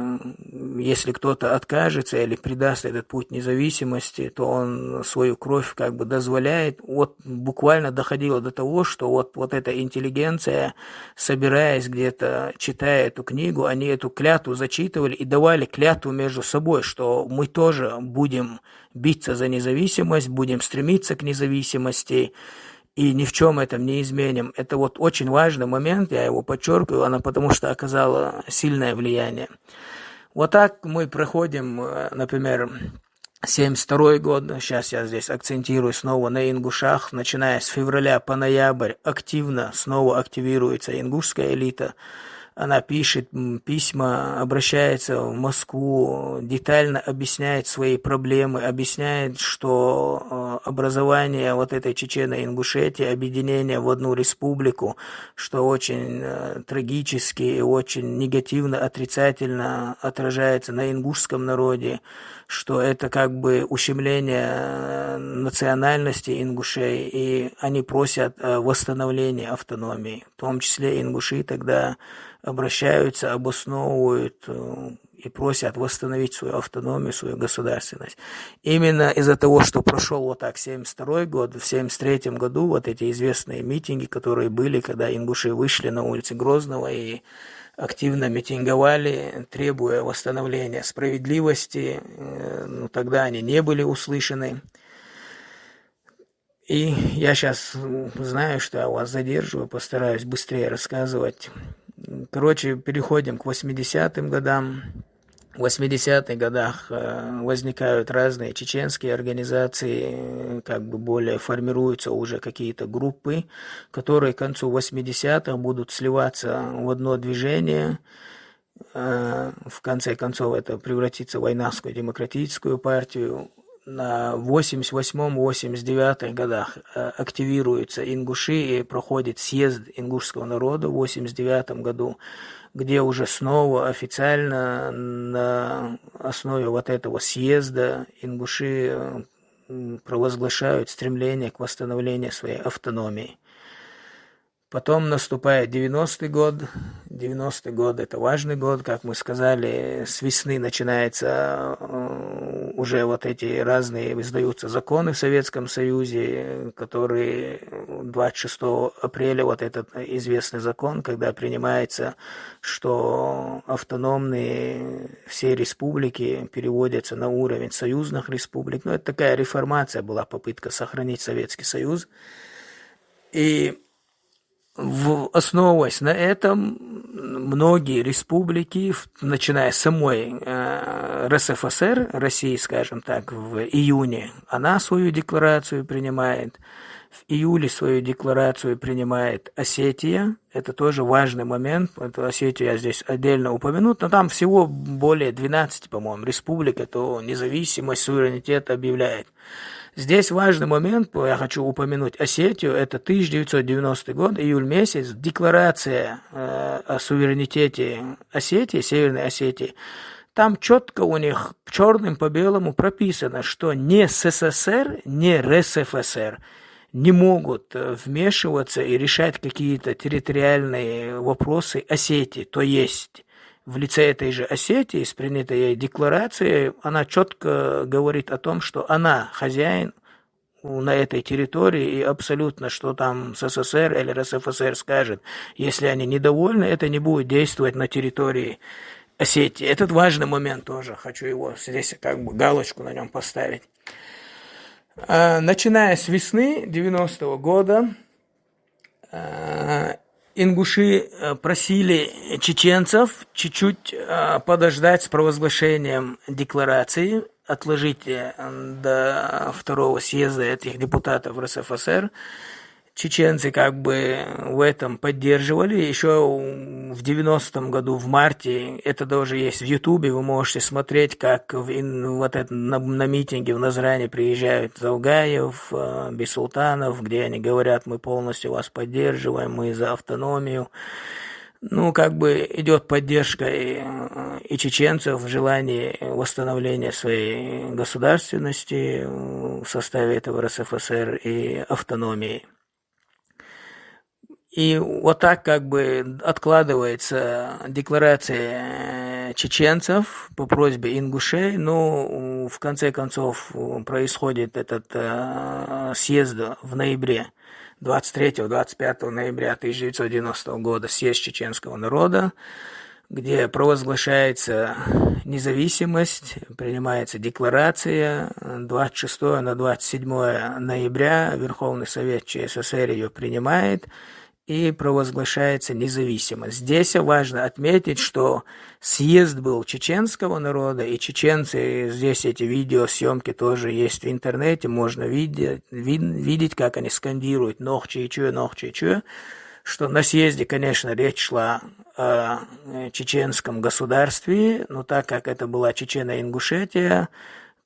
если кто-то откажется или предаст этот путь независимости, то он свою кровь как бы дозволяет. Вот буквально доходило до того, что вот эта интеллигенция, собираясь где-то, читая эту книгу, они эту клятву зачитывали и давали клятву между собой, что мы тоже будем биться за независимость, будем стремиться к независимости, и ни в чем этом не изменим. Это очень важный момент, я его подчеркиваю, потому что оказала сильное влияние. Вот так мы проходим, например, 1972 год, сейчас я здесь акцентирую снова на ингушах, начиная с февраля по ноябрь активно снова активируется ингушская элита. Она пишет письма, обращается в Москву, детально объясняет свои проблемы, объясняет, что образование этой Чечено-Ингушетии, объединение в одну республику, что очень трагически и очень негативно, отрицательно отражается на ингушском народе, что это как бы ущемление национальности ингушей, и они просят восстановления автономии. В том числе ингуши тогда обращаются, обосновывают и просят восстановить свою автономию, свою государственность. Именно из-за того, что прошел вот так 1972 год, в 1973 году вот эти известные митинги, которые были, когда ингуши вышли на улицы Грозного и активно митинговали, требуя восстановления справедливости, но тогда они не были услышаны. И я сейчас знаю, что я вас задерживаю, постараюсь быстрее рассказывать. Короче, переходим к 80-м годам. В 80-х годах возникают разные чеченские организации, как бы более формируются уже какие-то группы, которые к концу 80-х будут сливаться в одно движение. В конце концов это превратится в Войнавскую демократическую партию. На 88-89 годах активируются ингуши и проходит съезд ингушского народа в 89 году, где уже снова официально на основе вот этого съезда ингуши провозглашают стремление к восстановлению своей автономии. Потом наступает 90-й год. 90-й год – это важный год, как мы сказали, с весны начинается уже вот эти разные, издаются законы в Советском Союзе, которые 26 апреля, вот этот известный закон, когда принимается, что автономные все республики переводятся на уровень союзных республик. Ну, это такая реформация была, попытка сохранить Советский Союз. И основываясь на этом, многие республики, начиная с самой РСФСР, России, скажем так, в июне, она свою декларацию принимает, в июле свою декларацию принимает Осетия, это тоже важный момент, эту Осетию я здесь отдельно упомяну, но там всего более 12, по-моему, республик, эту независимость, суверенитет объявляет. Здесь важный момент, я хочу упомянуть Осетию, это 1990 год, июль месяц, декларация о суверенитете Осетии, Северной Осетии. Там четко у них черным по белому прописано, что ни СССР, ни РСФСР не могут вмешиваться и решать какие-то территориальные вопросы Осетии, то есть в лице этой же Осетии, с принятой ей декларацией, она четко говорит о том, что она хозяин на этой территории, и абсолютно, что там СССР или РСФСР скажет, если они недовольны, это не будет действовать на территории Осетии. Этот важный момент тоже, хочу его здесь как бы галочку на нем поставить. Начиная с весны 90-го года, ингуши просили чеченцев чуть-чуть подождать с провозглашением декларации, отложить до второго съезда этих депутатов РСФСР. Чеченцы как бы в этом поддерживали. Еще в 90-м году, в марте, это даже есть в Ютубе, вы можете смотреть, как вот это, на митинге в Назране приезжают Залгаев, Бисултанов, где они говорят, мы полностью вас поддерживаем, мы за автономию. Ну, как бы идет поддержка и чеченцев в желании восстановления своей государственности в составе этого РСФСР и автономии. И вот так как бы откладывается декларация чеченцев по просьбе ингушей, но в конце концов происходит этот съезд в ноябре, 23-25 ноября 1990 года, съезд чеченского народа, где провозглашается независимость, принимается декларация, 26 на 27 ноября Верховный Совет ЧССР ее принимает, и провозглашается независимость. Здесь важно отметить, что съезд был чеченского народа, и чеченцы, здесь эти видеосъемки тоже есть в интернете, можно видеть, как они скандируют «Нохчичу», что на съезде, конечно, речь шла о чеченском государстве, но так как это была Чечено-Ингушетия,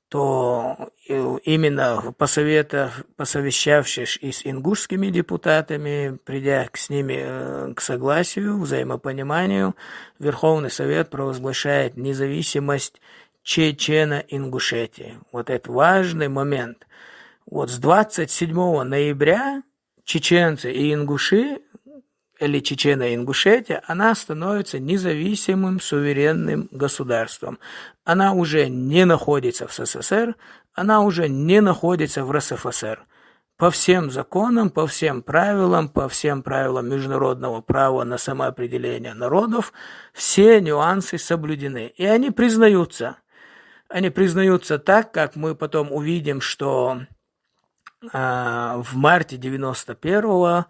то именно посовещавшись и с ингушскими депутатами, придя с ними к согласию, взаимопониманию, Верховный Совет провозглашает независимость Чечено-Ингушетии. Вот это важный момент. Вот с 27 ноября чеченцы и ингуши, или Чечено-Ингушетия, она становится независимым суверенным государством. Она уже не находится в СССР, она уже не находится в РСФСР. По всем законам, по всем правилам международного права на самоопределение народов, все нюансы соблюдены. И они признаются. Они признаются так, как мы потом увидим, что в марте 91-го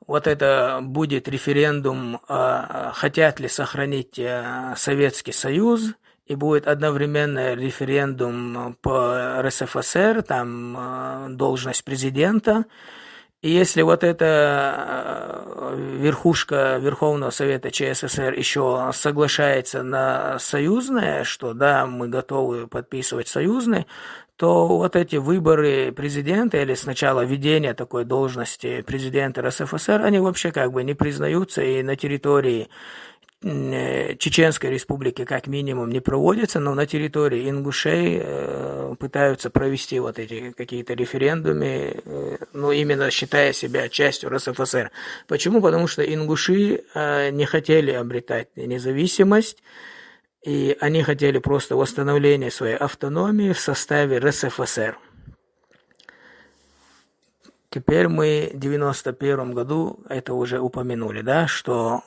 вот это будет референдум, хотят ли сохранить Советский Союз, и будет одновременно референдум по РСФСР, там должность президента. И если вот эта верхушка Верховного Совета ЧССР еще соглашается на союзное, что да, мы готовы подписывать союзное, то вот эти выборы президента или сначала введение такой должности президента РСФСР, они вообще как бы не признаются и на территории Чеченской Республики как минимум не проводятся, но на территории ингушей пытаются провести вот эти какие-то референдумы, ну именно считая себя частью РСФСР. Почему? Потому что ингуши не хотели обретать независимость, и они хотели просто восстановления своей автономии в составе РСФСР. Теперь мы в 91 году это уже упомянули, да, что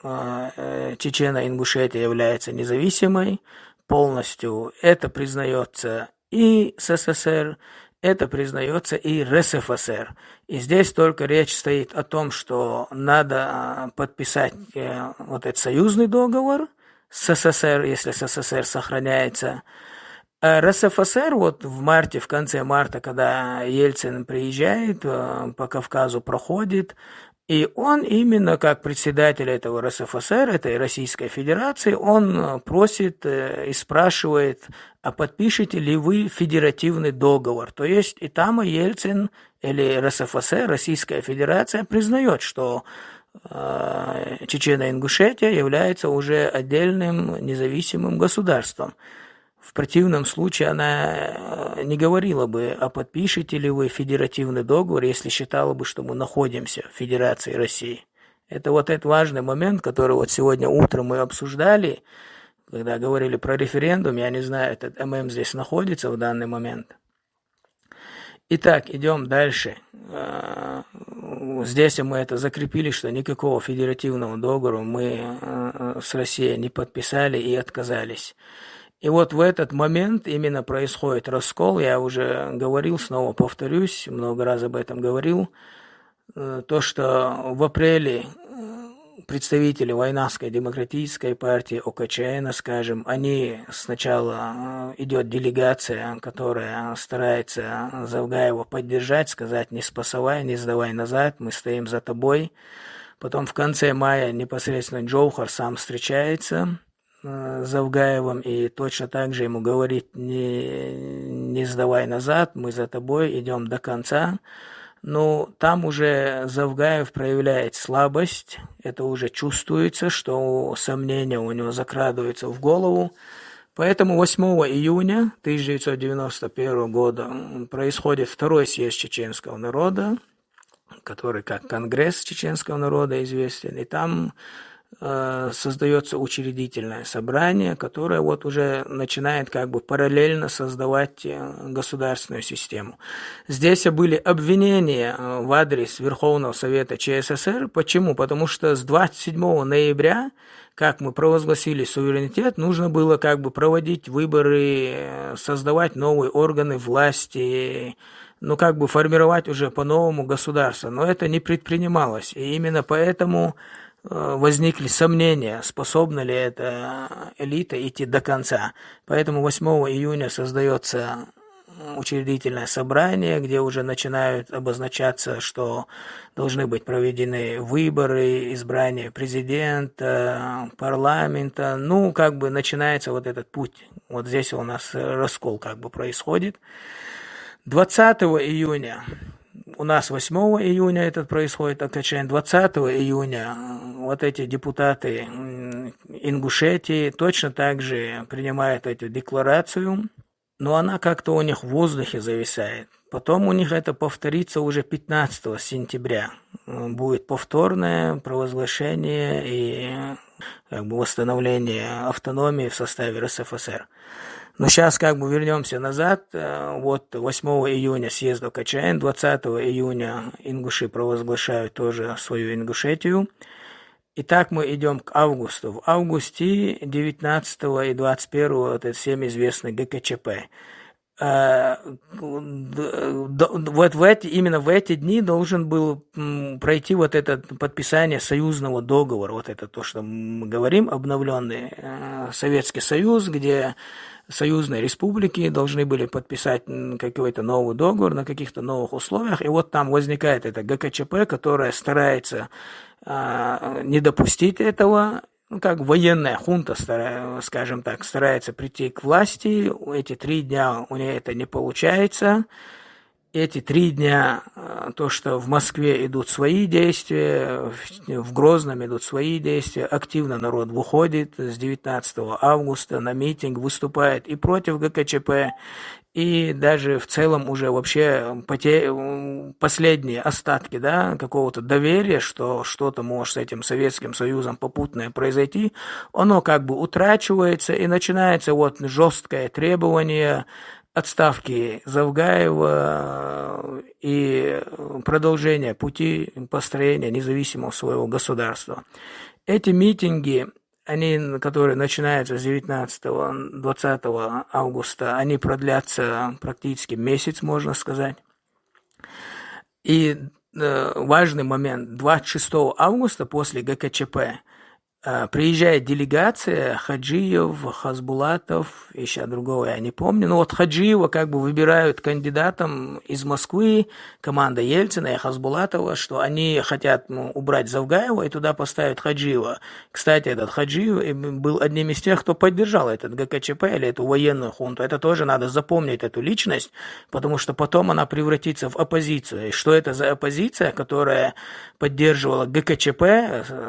Чечено-Ингушетия является независимой полностью. Это признается и СССР, это признается и РСФСР. И здесь только речь стоит о том, что надо подписать вот этот союзный договор с СССР, если СССР сохраняется. А РСФСР вот в марте, в конце марта, когда Ельцин приезжает, по Кавказу проходит, и он именно как председатель этого РСФСР, этой Российской Федерации, он просит и спрашивает, а подпишете ли вы федеративный договор? То есть и там Ельцин или РСФСР, Российская Федерация, признает, что Чечено-Ингушетия является уже отдельным независимым государством. В противном случае она не говорила бы, а подпишете ли вы федеративный договор, если считала бы, что мы находимся в Федерации России. Это вот этот важный момент, который вот сегодня утром мы обсуждали, когда говорили про референдум. Я не знаю, этот ММ здесь находится в данный момент. Итак, идем дальше. Здесь мы это закрепили, что никакого федеративного договора мы с Россией не подписали и отказались. И вот в этот момент именно происходит раскол. Я уже говорил, снова повторюсь, много раз об этом говорил. То, что в апреле представители Войнавской демократической партии ОКЧН, скажем, они сначала идет делегация, которая старается Завгаева поддержать, сказать: не спасавай, не сдавай назад, мы стоим за тобой. Потом в конце мая непосредственно Джоухар сам встречается с Завгаевым и точно так же ему говорит: не сдавай назад, мы за тобой, идем до конца. Ну, там уже Завгаев проявляет слабость, это уже чувствуется, что сомнения у него закрадываются в голову. Поэтому 8 июня 1991 года происходит второй съезд чеченского народа, который как Конгресс чеченского народа известен, и там создается учредительное собрание, которое вот уже начинает как бы параллельно создавать государственную систему. Здесь были обвинения в адрес Верховного Совета ЧССР. Почему? Потому что с 27 ноября, как мы провозгласили суверенитет, нужно было как бы проводить выборы, создавать новые органы власти, ну как бы формировать уже по-новому государство. Но это не предпринималось. И именно поэтому возникли сомнения, способна ли эта элита идти до конца. Поэтому 8 июня создается учредительное собрание, где уже начинают обозначаться, что должны быть проведены выборы, избрание президента, парламента. Ну, как бы начинается вот этот путь. Вот здесь у нас раскол как бы происходит. 20 июня у нас 8 июня этот происходит ОКЧН, 20 июня вот эти депутаты Ингушетии точно так же принимают эту декларацию, но она как-то у них в воздухе зависает. Потом у них это повторится уже 15 сентября. Будет повторное провозглашение и как бы восстановление автономии в составе РСФСР. Но сейчас как бы вернемся назад. Вот 8 июня съезд ОКЧН, 20 июня ингуши провозглашают тоже свою Ингушетию. И так мы идем к августу. В августе 19 и 21 это всем известный ГКЧП. Именно в эти дни должен был пройти вот это подписание союзного договора. Вот это то, что мы говорим, обновленный Советский Союз, где союзные республики должны были подписать какой-то новый договор на каких-то новых условиях. И вот там возникает это ГКЧП, которое старается не допустить этого. Как военная хунта, скажем так, старается прийти к власти. Эти 3 дня у нее это не получается. Эти 3 дня, то, что в Москве идут свои действия, в Грозном идут свои действия, активно народ выходит с 19 августа на митинг, выступает и против ГКЧП, и даже в целом уже вообще последние остатки, да, какого-то доверия, что что-то может с этим Советским Союзом попутное произойти, оно как бы утрачивается, и начинается вот жесткое требование отставки Завгаева и продолжения пути построения независимого своего государства. Эти митинги, которые начинаются с 19-20 августа, они продлятся практически месяц, можно сказать. И важный момент, 26 августа после ГКЧП приезжает делегация Хаджиев, Хасбулатов, еще другого я не помню. Но вот Хаджиева как бы выбирают кандидатом из Москвы, команда Ельцина и Хасбулатова, что они хотят убрать Завгаева и туда поставить Хаджиева. Кстати, этот Хаджиев был одним из тех, кто поддержал этот ГКЧП или эту военную хунту. Это тоже надо запомнить, эту личность, потому что потом она превратится в оппозицию. И что это за оппозиция, которая поддерживала ГКЧП,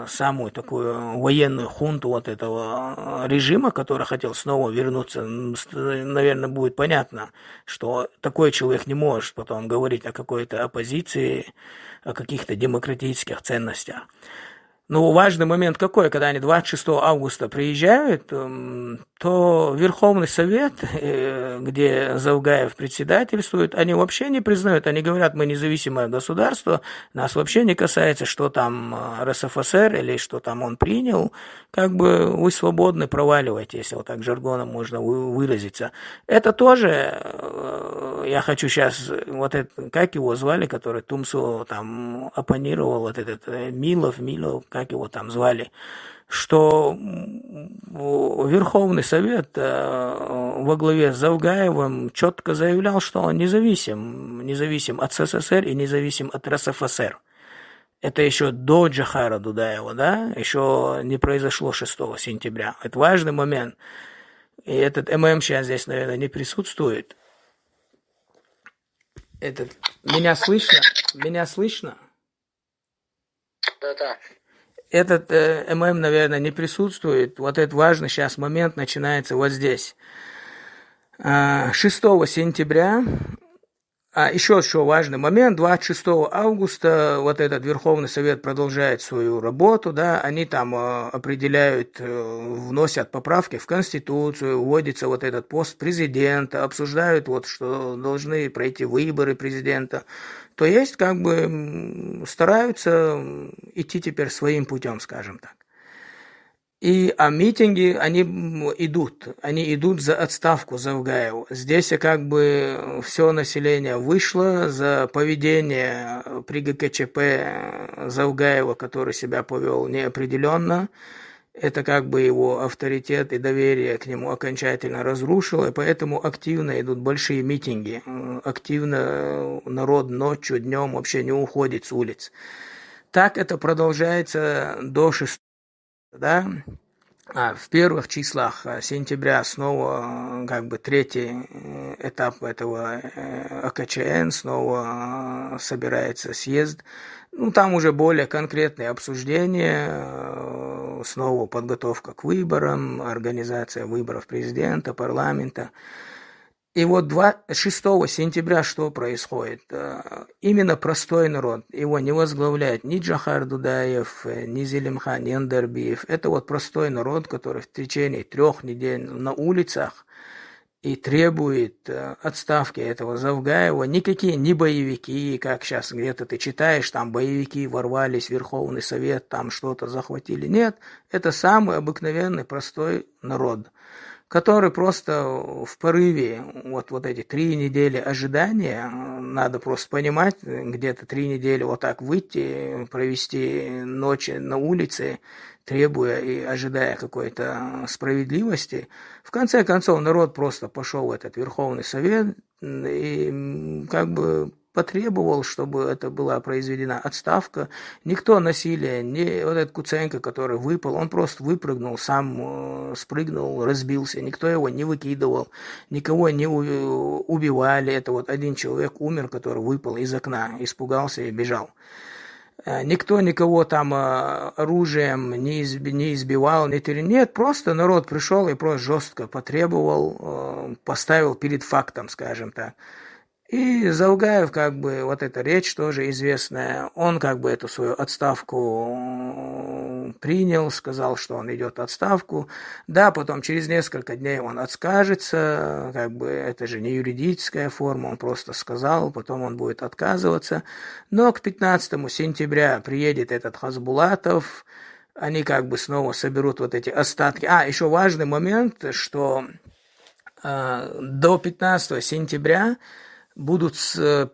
самую такую военную хунту вот этого режима, который хотел снова вернуться, наверное, будет понятно, что такой человек не может потом говорить о какой-то оппозиции, о каких-то демократических ценностях. Но важный момент какой, когда они 26 августа приезжают, то Верховный Совет, где Завгаев председательствует, они вообще не признают, они говорят, мы независимое государство, нас вообще не касается, что там РСФСР или что там он принял, как бы вы свободны, проваливайте, если вот так жаргоном можно выразиться. Это тоже, я хочу сейчас, вот это, как его звали, который Тумсу там оппонировал, вот этот Милов, как его там звали, что Верховный Совет во главе с Завгаевым четко заявлял, что он независим от СССР и независим от РСФСР. Это еще до Джохара Дудаева, да, еще не произошло 6 сентября. Это важный момент. И этот ММ сейчас здесь, наверное, не присутствует. Меня слышно? Меня слышно? Да-да. Этот ММ, наверное, не присутствует. Вот этот важный сейчас момент начинается вот здесь. 6 сентября, еще важный момент, 26 августа вот этот Верховный Совет продолжает свою работу, да, они там определяют, вносят поправки в Конституцию, вводится вот этот пост президента, обсуждают вот, что должны пройти выборы президента. То есть, как бы, стараются идти теперь своим путем, скажем так. А митинги, они идут за отставку Завгаева. Здесь как бы все население вышло за поведение при ГКЧП Завгаева, который себя повел неопределенно. Это как бы его авторитет и доверие к нему окончательно разрушило, и поэтому активно идут большие митинги. Активно народ ночью, днем вообще не уходит с улиц. Так это продолжается до 6, да? В первых числах сентября снова как бы 3-й этап этого ОКЧН, снова собирается съезд. Там уже более конкретные обсуждения, снова подготовка к выборам, организация выборов президента, парламента. И вот 6 сентября что происходит? Именно простой народ, его не возглавляет ни Джахар Дудаев, ни Зелимхан Яндарбиев. Это вот простой народ, который в течение 3 недель на улицах и требует отставки этого Завгаева. Никакие не боевики, как сейчас где-то ты читаешь, там боевики ворвались в Верховный Совет, там что-то захватили. Нет, это самый обыкновенный простой народ, который просто в порыве, вот эти 3 недели ожидания, надо просто понимать, где-то 3 недели вот так выйти, провести ночи на улице, требуя и ожидая какой-то справедливости. В конце концов, народ просто пошел в этот Верховный Совет и как бы потребовал, чтобы это была произведена отставка. Никто насилия, не вот этот Куценко, который выпал, он просто выпрыгнул, сам спрыгнул, разбился. Никто его не выкидывал, никого не убивали. Это вот один человек умер, который выпал из окна, испугался и бежал. Никто никого там оружием не избивал, нет, просто народ пришел и просто жестко потребовал, поставил перед фактом, скажем так. И Завгаев, как бы, вот эта речь тоже известная, он как бы эту свою отставку принял, сказал, что он идет в отставку. Да, потом через несколько дней он отскажется, как бы это же не юридическая форма, он просто сказал, потом он будет отказываться. Но к 15 сентября приедет этот Хасбулатов, они как бы снова соберут вот эти остатки. Еще важный момент, что до 15 сентября будут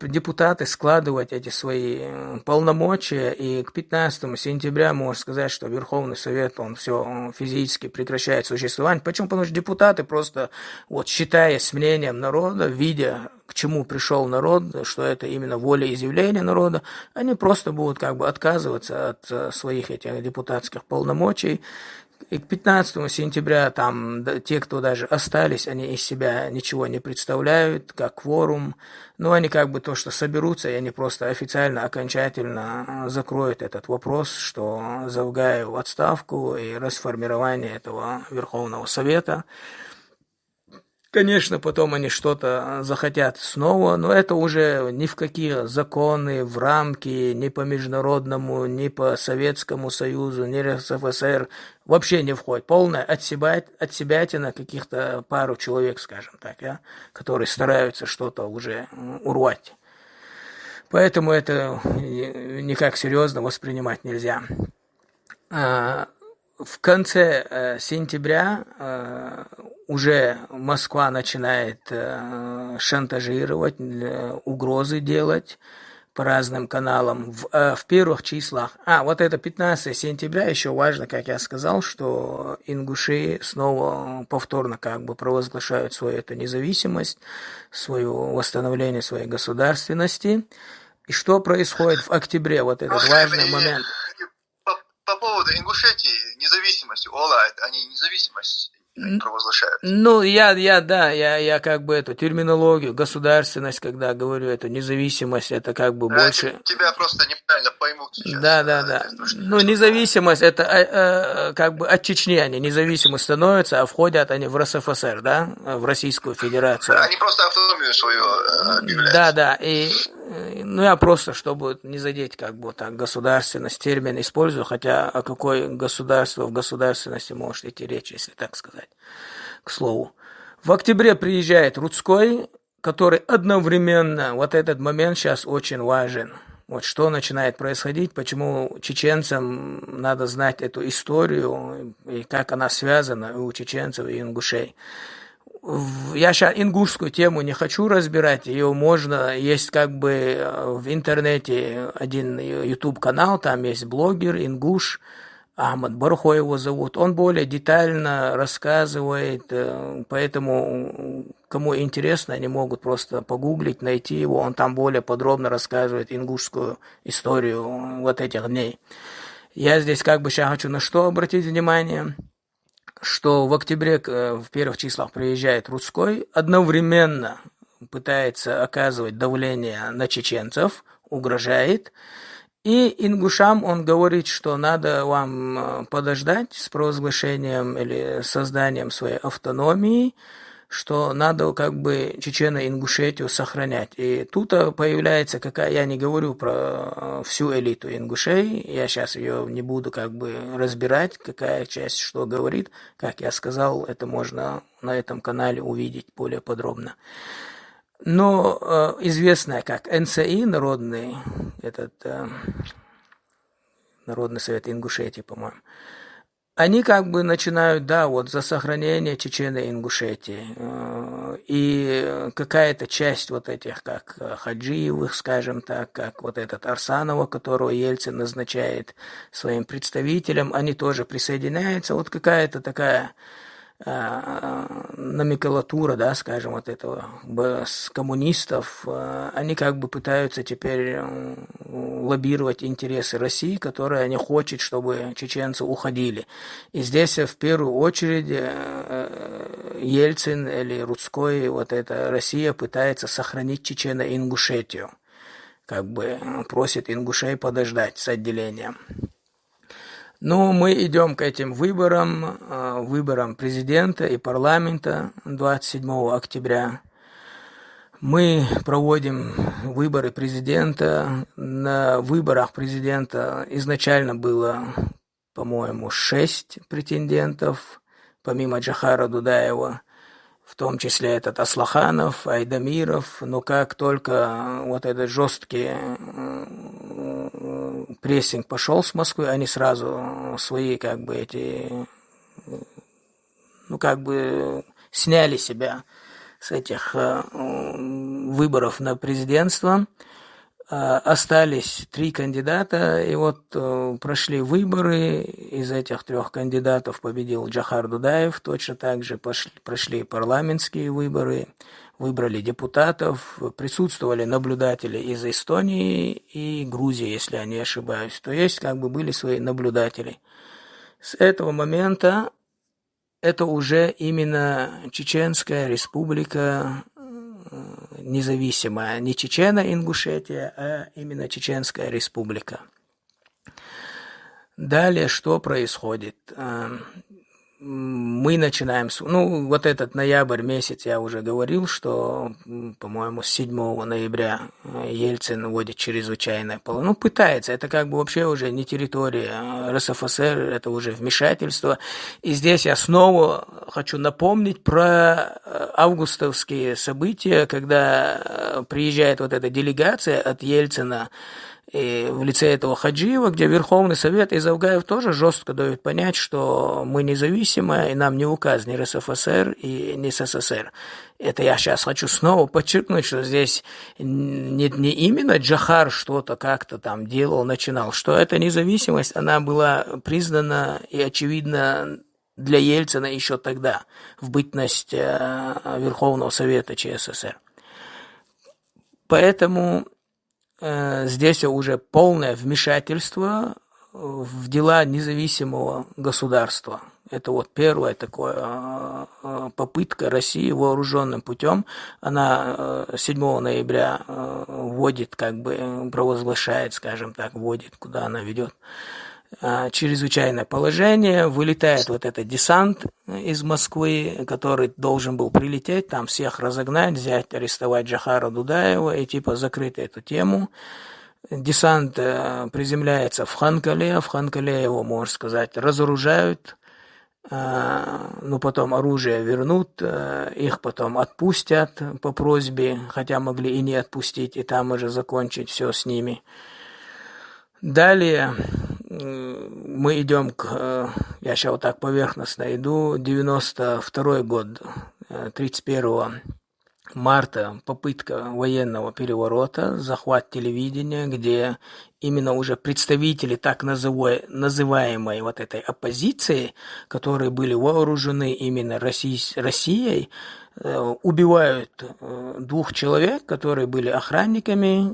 депутаты складывать эти свои полномочия, и к 15 сентября можно сказать, что Верховный Совет, он все физически прекращает существование. Почему? Потому что депутаты просто, вот считаясь мнением народа, видя, к чему пришел народ, что это именно волеизъявление народа, они просто будут как бы отказываться от своих этих депутатских полномочий. И к 15 сентября там те, кто даже остались, они из себя ничего не представляют, как кворум. Но они как бы то, что соберутся, и они просто официально, окончательно закроют этот вопрос, что Завгаев в отставку и расформирование этого Верховного Совета. Конечно, потом они что-то захотят снова, но это уже ни в какие законы, в рамки, ни по международному, ни по Советскому Союзу, ни РСФСР вообще не входит. Полная отсебятина каких-то пару человек, скажем так, которые стараются что-то уже урвать. Поэтому это никак серьезно воспринимать нельзя. В конце сентября уже Москва начинает шантажировать, угрозы делать по разным каналам. В первых числах, вот это 15 сентября, еще важно, как я сказал, что ингуши снова повторно как бы провозглашают свою эту независимость, свое восстановление своей государственности. И что происходит в октябре, вот этот важный момент. По поводу Ингушетии, независимости, они независимость провозглашают. Я как бы эту терминологию, государственность, когда говорю эту независимость, это как бы больше... Тебя просто неправильно поймут сейчас. Да. Независимость, это как бы от Чечни они независимы становятся, а входят они в РСФСР, да, в Российскую Федерацию. Они просто автономию свою объявляют. Да, и я просто, чтобы не задеть как бы так государственность, термин использую, хотя о какой государство в государственности может идти речь, если так сказать, к слову. В октябре приезжает Рудской, который одновременно, вот этот момент сейчас очень важен. Вот что начинает происходить, почему чеченцам надо знать эту историю, и как она связана у чеченцев и ингушей. Я сейчас ингушскую тему не хочу разбирать, ее можно, есть как бы в интернете один YouTube-канал, там есть блогер, ингуш, Ахмад Бархо его зовут, он более детально рассказывает, поэтому кому интересно, они могут просто погуглить, найти его, он там более подробно рассказывает ингушскую историю вот этих дней. Я здесь как бы сейчас хочу на что обратить внимание, что в октябре в первых числах приезжает Рудской, одновременно пытается оказывать давление на чеченцев, угрожает, И ингушам он говорит, что надо вам подождать с провозглашением или созданием своей автономии, что надо как бы Чечено-Ингушетию сохранять. И тут появляется какая, я не говорю про всю элиту ингушей, я сейчас ее не буду как бы разбирать, какая часть что говорит. Как я сказал, это можно на этом канале увидеть более подробно. Но известная как НСИ, народный, Народный совет Ингушетии, по-моему, они как бы начинают, да, вот за сохранение Чечено-Ингушетии. И какая-то часть вот этих, как Хаджиевых, скажем так, как вот этот Арсанова, которого Ельцин назначает своим представителем, они тоже присоединяются. Вот какая-то такая номенклатура, да, скажем, вот этого с коммунистов, они как бы пытаются теперь лоббировать интересы России, которая не хочет, чтобы чеченцы уходили. И здесь в первую очередь Ельцин или Рудской, вот эта Россия пытается сохранить Чечено-Ингушетию, как бы просит ингушей подождать с отделением. Ну, мы идем к этим выборам президента и парламента 27 октября. Мы проводим выборы президента. На выборах президента изначально было, по-моему, 6 претендентов, помимо Джохара Дудаева, в том числе этот Аслаханов, Айдамиров. Но как только вот этот жесткий прессинг пошел с Москвы, они сразу свои как бы эти, ну как бы сняли себя с этих выборов на президентство. Остались 3 кандидата, и вот прошли выборы. Из этих 3 кандидатов победил Джохар Дудаев. Точно так же прошли парламентские выборы, выбрали депутатов, присутствовали наблюдатели из Эстонии и Грузии, если я не ошибаюсь. То есть как бы были свои наблюдатели. С этого момента это уже именно Чеченская республика независимая, не Чечено-Ингушетия, а именно Чеченская республика. Далее что происходит? Мы начинаем, ну, вот этот ноябрь месяц, я уже говорил, что, по-моему, с 7 ноября Ельцин вводит чрезвычайное положение. Ну, пытается, это как бы вообще уже не территория РСФСР, это уже вмешательство. И здесь я снова хочу напомнить про августовские события, когда приезжает вот эта делегация от Ельцина, и в лице этого Хаджиева, где Верховный Совет и Завгаев тоже жестко дают понять, что мы независимые, и нам не указ ни РСФСР и ни СССР. Это я сейчас хочу снова подчеркнуть, что здесь не именно Джохар что-то как-то там делал, начинал, что эта независимость, она была признана и очевидна для Ельцина еще тогда, в бытность Верховного Совета ЧССР. Поэтому здесь уже полное вмешательство в дела независимого государства. Это вот первая такая попытка России вооруженным путем. Она 7 ноября вводит, как бы провозглашает, скажем так, вводит, куда она ведет, чрезвычайное положение, вылетает вот этот десант из Москвы, который должен был прилететь, там всех разогнать, взять, арестовать Джохара Дудаева и типа закрыть эту тему. Десант приземляется в Ханкале его, можно сказать, разоружают, но потом оружие вернут, их потом отпустят по просьбе, хотя могли и не отпустить, и там уже закончить все с ними. Далее мы идем я сейчас вот так поверхностно иду, 92 год, 31 марта, попытка военного переворота, захват телевидения, где именно уже представители так называемой вот этой оппозиции, которые были вооружены именно Россией, убивают 2 человек, которые были охранниками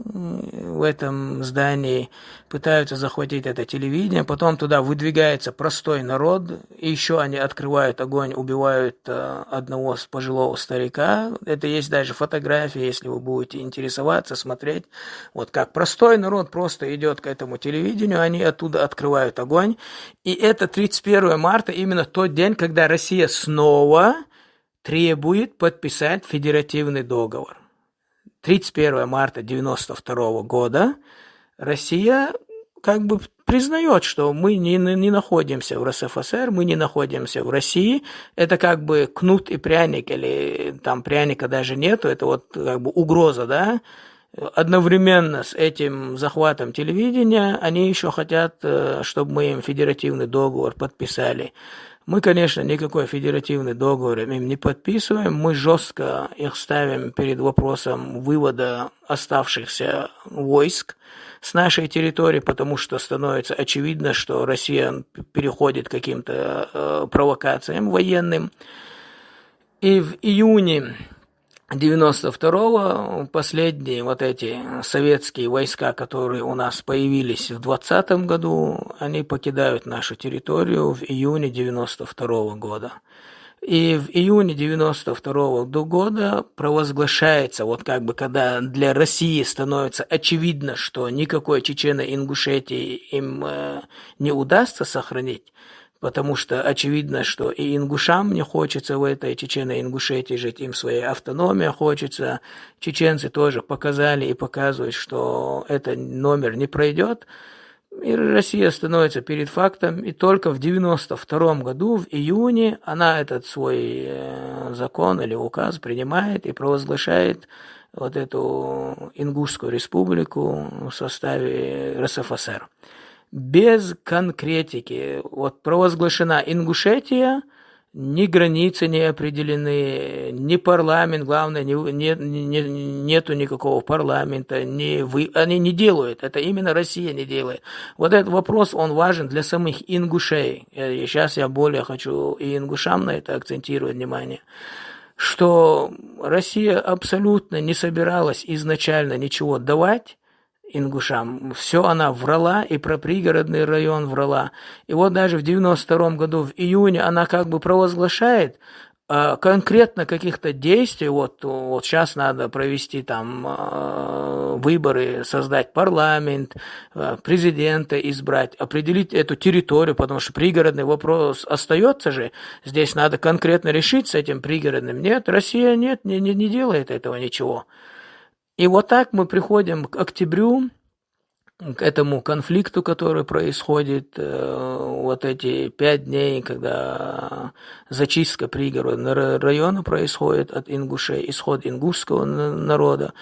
в этом здании, пытаются захватить это телевидение, потом туда выдвигается простой народ, и еще они открывают огонь, убивают одного пожилого старика. Это есть даже фотографии, если вы будете интересоваться, смотреть. Вот как простой народ просто идет к этому телевидению, они оттуда открывают огонь. И это 31 марта, именно тот день, когда Россия снова требует подписать федеративный договор. 31 марта 1992 года Россия как бы признает, что мы не находимся в РСФСР, мы не находимся в России. Это как бы кнут и пряник, или там пряника даже нету, это вот как бы угроза, да? Одновременно с этим захватом телевидения они еще хотят, чтобы мы им федеративный договор подписали. Мы, конечно, никакой федеративный договор им не подписываем, мы жестко их ставим перед вопросом вывода оставшихся войск с нашей территории, потому что становится очевидно, что Россия переходит к каким-то провокациям военным. И в июне 92-го последние вот эти советские войска, которые у нас появились в 2020 году, они покидают нашу территорию в июне 92-го года. И в июне 92-го года провозглашается, вот как бы когда для России становится очевидно, что никакой Чечено-Ингушетии им не удастся сохранить, потому что очевидно, что и ингушам не хочется в этой Чечено-Ингушетии жить, им своей автономии хочется. Чеченцы тоже показали и показывают, что этот номер не пройдет. И Россия становится перед фактом, и только в 92 году, в июне, она этот свой закон или указ принимает и провозглашает вот эту Ингушскую республику в составе РСФСР. Без конкретики. Вот провозглашена Ингушетия, ни границы не определены, ни парламент, главное, нету никакого парламента, они не делают, это именно Россия не делает. Вот этот вопрос, он важен для самих ингушей. И сейчас я более хочу и ингушам на это акцентировать внимание, что Россия абсолютно не собиралась изначально ничего давать ингушам. Все она врала, и про пригородный район врала. И вот даже в 92 году, в июне, она как бы провозглашает конкретно каких-то действий. Вот сейчас надо провести там выборы, создать парламент, президента избрать, определить эту территорию, потому что пригородный вопрос остается же. Здесь надо конкретно решить с этим пригородным. Нет, Россия не делает этого ничего. И вот так мы приходим к октябрю, к этому конфликту, который происходит вот эти 5 дней, когда зачистка пригородного района происходит от ингушей, исход ингушского народа.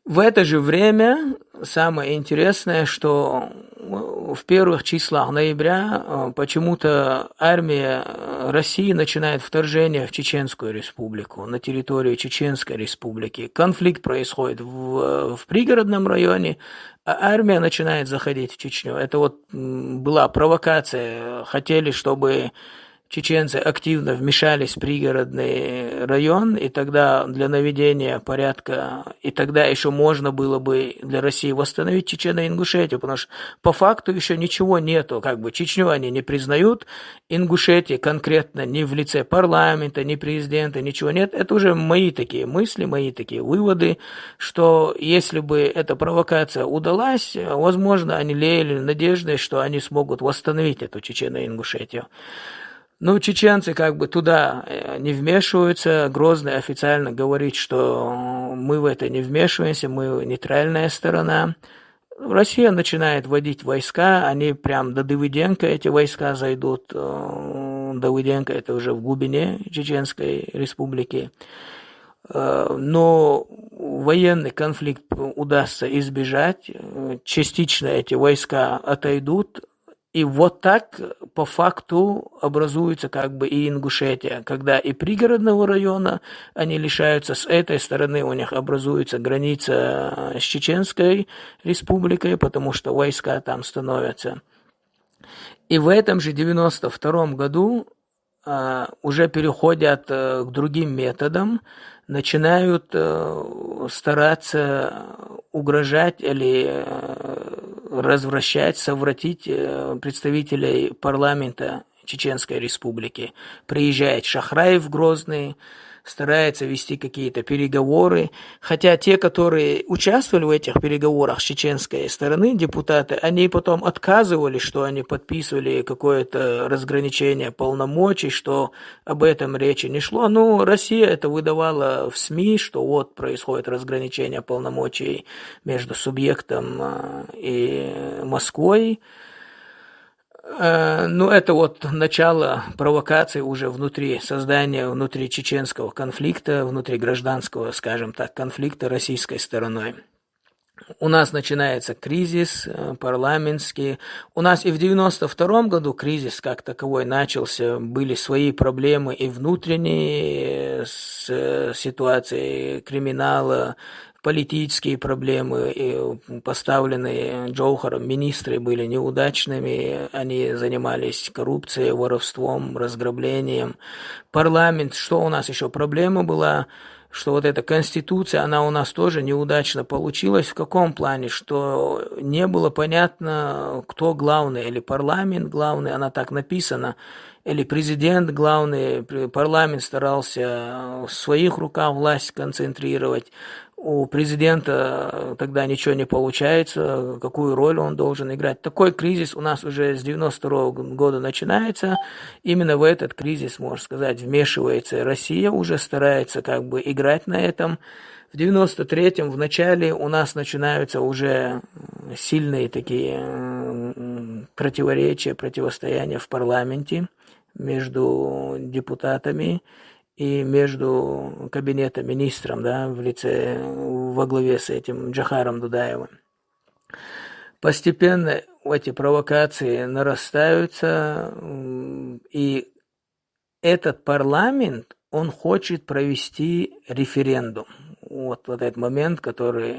В это же время самое интересное, что в первых числах ноября почему-то армия России начинает вторжение в Чеченскую республику, на территорию Чеченской республики. Конфликт происходит в пригородном районе, а армия начинает заходить в Чечню. Это вот была провокация. Хотели, чтобы чеченцы активно вмешались в пригородный район, и тогда для наведения порядка, и тогда еще можно было бы для России восстановить Чечено-Ингушетию, потому что по факту еще ничего нету, как бы Чечню они не признают, Ингушетии конкретно ни в лице парламента, ни президента, ничего нет. Это уже мои такие мысли, мои такие выводы, что если бы эта провокация удалась, возможно, они лелеяли надеждой, что они смогут восстановить эту Чечено-Ингушетию. Ну, чеченцы как бы туда не вмешиваются. Грозный официально говорит, что мы в это не вмешиваемся, мы нейтральная сторона. Россия начинает вводить войска, они прям до Давыденко эти войска зайдут. Давыденко это уже в глубине Чеченской республики. Но военный конфликт удастся избежать, частично эти войска отойдут. И вот так по факту образуется как бы и Ингушетия, когда и пригородного района они лишаются, с этой стороны у них образуется граница с Чеченской республикой, потому что войска там становятся. И в этом же 92 году уже переходят к другим методам, начинают стараться угрожать или развращать, совратить представителей парламента Чеченской Республики. Приезжает Шахраев в Грозный, старается вести какие-то переговоры, хотя те, которые участвовали в этих переговорах с чеченской стороны, депутаты, они потом отказывали, что они подписывали какое-то разграничение полномочий, что об этом речи не шло. Ну, Россия это выдавала в СМИ, что вот происходит разграничение полномочий между субъектом и Москвой. Ну, это вот начало провокации уже внутри создания, внутри чеченского конфликта, внутри гражданского, скажем так, конфликта российской стороной. У нас начинается кризис парламентский. У нас и в 92 году кризис как таковой начался. Были свои проблемы и внутренние с ситуацией криминала, политические проблемы, и поставленные Джоухаром министры были неудачными, они занимались коррупцией, воровством, разграблением. Парламент, что у нас еще проблема была, что вот эта конституция, она у нас тоже неудачно получилась. В каком плане? Что не было понятно, кто главный, или парламент главный, она так написана, или президент главный. Парламент старался в своих руках власть концентрировать. У президента тогда ничего не получается, какую роль он должен играть. Такой кризис у нас уже с 92 года начинается. Именно в этот кризис, можно сказать, вмешивается Россия, уже старается как бы играть на этом. В 93-м в начале у нас начинаются уже сильные такие противоречия, противостояния в парламенте между депутатами и между кабинетом министром, да, в лице, во главе с этим Джохаром Дудаевым. Постепенно эти провокации нарастаются, и этот парламент, он хочет провести референдум. Вот этот момент, который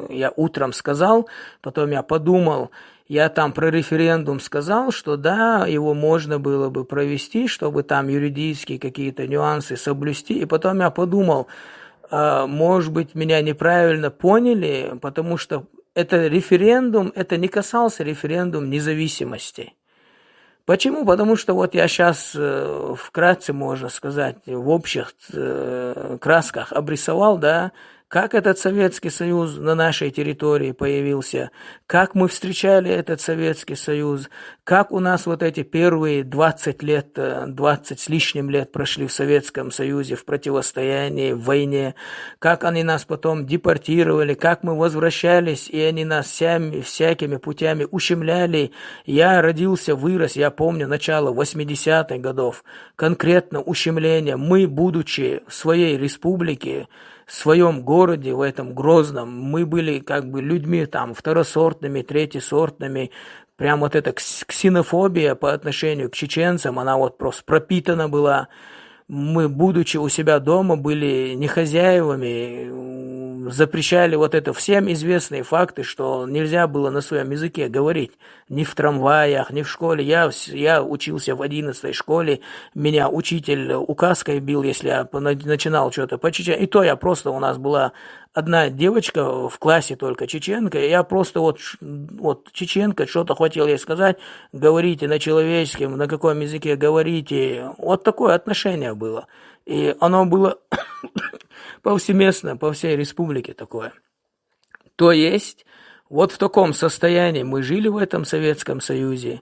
я утром сказал, потом я подумал, я там про референдум сказал, что да, его можно было бы провести, чтобы там юридические какие-то нюансы соблюсти. И потом я подумал, может быть, меня неправильно поняли, потому что это референдум, это не касался референдум независимости. Почему? Потому что вот я сейчас вкратце, можно сказать, в общих красках обрисовал, да, как этот Советский Союз на нашей территории появился, как мы встречали этот Советский Союз, как у нас вот эти первые 20 лет, 20 с лишним лет прошли в Советском Союзе в противостоянии, в войне, как они нас потом депортировали, как мы возвращались, и они нас всякими путями ущемляли. Я родился, вырос, я помню начало 80-х годов, конкретно ущемление. Мы, будучи в своей республике, в своем городе, в этом Грозном, мы были как бы людьми там второсортными, третьесортными. Прям вот эта ксенофобия по отношению к чеченцам, она вот просто пропитана была. Мы, будучи у себя дома, были не хозяевами, запрещали вот это всем известные факты, что нельзя было на своем языке говорить ни в трамваях, ни в школе. Я учился в 11 школе, меня учитель указкой бил, если я начинал что-то по-чеченски. И то я просто, у нас была одна девочка в классе только чеченка, и я просто вот чеченка, что-то хотел ей сказать, говорите на человеческом, на каком языке говорите. Вот такое отношение было. И оно было повсеместно, по всей республике такое. То есть, вот в таком состоянии мы жили в этом Советском Союзе,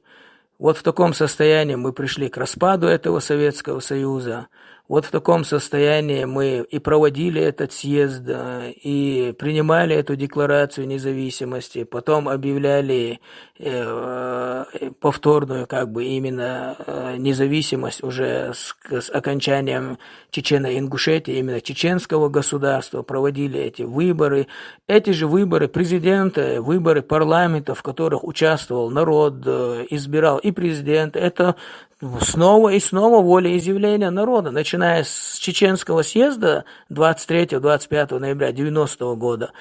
вот в таком состоянии мы пришли к распаду этого Советского Союза, вот в таком состоянии мы и проводили этот съезд, и принимали эту декларацию независимости, потом объявляли повторную как бы именно независимость уже с окончанием Чечено-Ингушетии, именно чеченского государства, проводили эти выборы. Эти же выборы президента, выборы парламента, в которых участвовал народ, избирал и президента, это снова и снова волеизъявление народа, начиная с Чеченского съезда 23-25 ноября 90 года.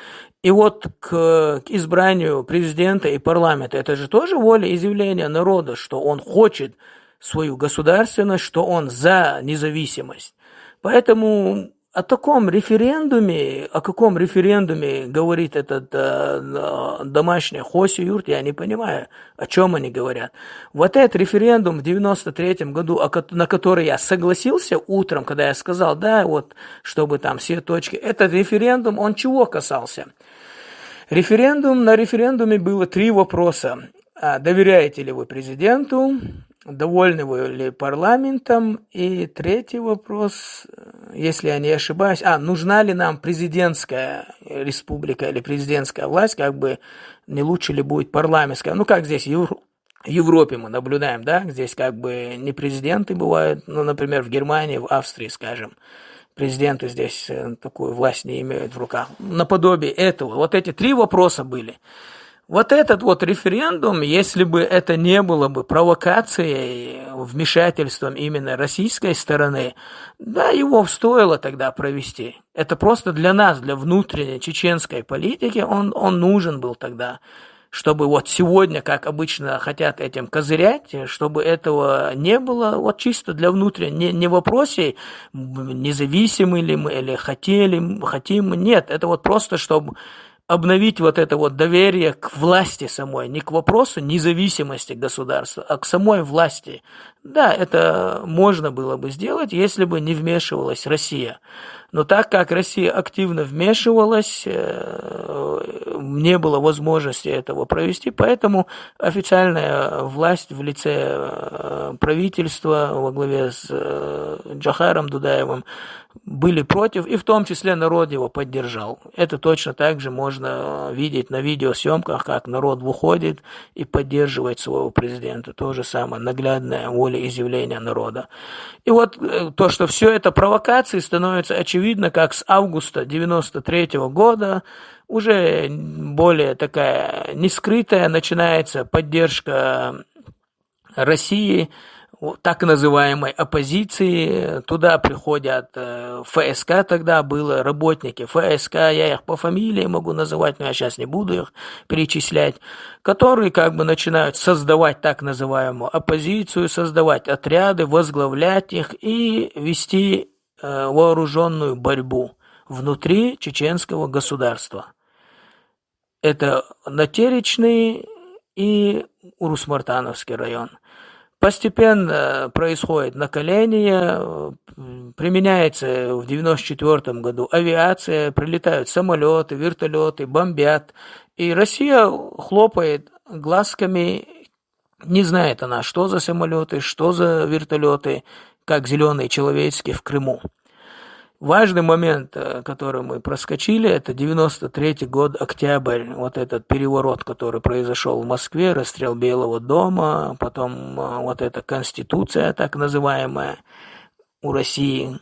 И вот к избранию президента и парламента, это же тоже волеизъявление народа, что он хочет свою государственность, что он за независимость. Поэтому о каком референдуме говорит этот домашний Хоси Юрт, я не понимаю, о чем они говорят. Вот этот референдум в 93-м году, на который я согласился утром, когда я сказал, да, вот, чтобы там все точки, этот референдум, он чего касался? На референдуме было 3 вопроса. Доверяете ли вы президенту? Довольны вы ли парламентом? И 3-й вопрос, если я не ошибаюсь, нужна ли нам президентская республика или президентская власть, как бы не лучше ли будет парламентская? Ну, как здесь в Европе мы наблюдаем, да, здесь как бы не президенты бывают, ну, например, в Германии, в Австрии, скажем, президенты здесь такую власть не имеют в руках. Наподобие этого. Вот эти 3 вопроса были. Вот этот вот референдум, если бы это не было бы провокацией, вмешательством именно российской стороны, да, его стоило тогда провести. Это просто для нас, для внутренней чеченской политики, он нужен был тогда, чтобы вот сегодня, как обычно хотят этим козырять, чтобы этого не было, вот чисто для внутренней, не в вопросе, независимы ли мы или хотим, нет, это вот просто, чтобы обновить вот это вот доверие к власти самой, не к вопросу независимости государства, а к самой власти. Да, это можно было бы сделать, если бы не вмешивалась Россия. Но так как Россия активно вмешивалась, не было возможности этого провести, поэтому официальная власть в лице правительства во главе с Джохаром Дудаевым были против, и в том числе народ его поддержал. Это точно так же можно видеть на видеосъемках, как народ выходит и поддерживает своего президента. То же самое, наглядное волеизъявление народа. И вот то, что все это провокации, становится очевидно, как с августа 93-го года уже более такая нескрытая начинается поддержка России, так называемой оппозиции. Туда приходят ФСК, тогда было работники ФСК, я их по фамилии могу называть, но я сейчас не буду их перечислять, которые как бы начинают создавать так называемую оппозицию, создавать отряды, возглавлять их и вести вооруженную борьбу внутри чеченского государства. Это Натеричный и Урус-Мартановский район. Постепенно происходит накаление, применяется в 1994 году авиация, прилетают самолеты, вертолеты, бомбят. И Россия хлопает глазками, не знает она, что за самолеты, что за вертолеты, как зеленые человечки в Крыму. Важный момент, который мы проскочили, это 93-й год, октябрь, вот этот переворот, который произошел в Москве, расстрел Белого дома, потом вот эта конституция так называемая у России.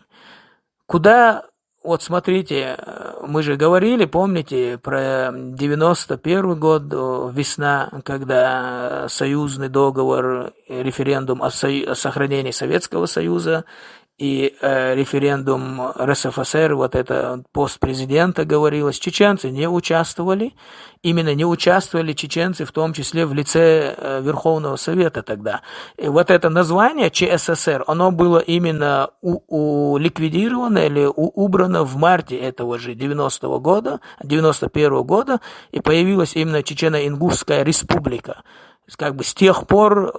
Куда, вот смотрите, мы же говорили, помните, про 91 год, весна, когда союзный договор, референдум о сохранении Советского Союза, и референдум РСФСР, вот это пост президента говорилось, чеченцы не участвовали, именно не участвовали чеченцы, в том числе в лице Верховного Совета тогда. И вот это название ЧССР, оно было именно ликвидировано или убрано в марте этого же 91 года, и появилась именно Чечено-Ингушская республика. Как бы с тех пор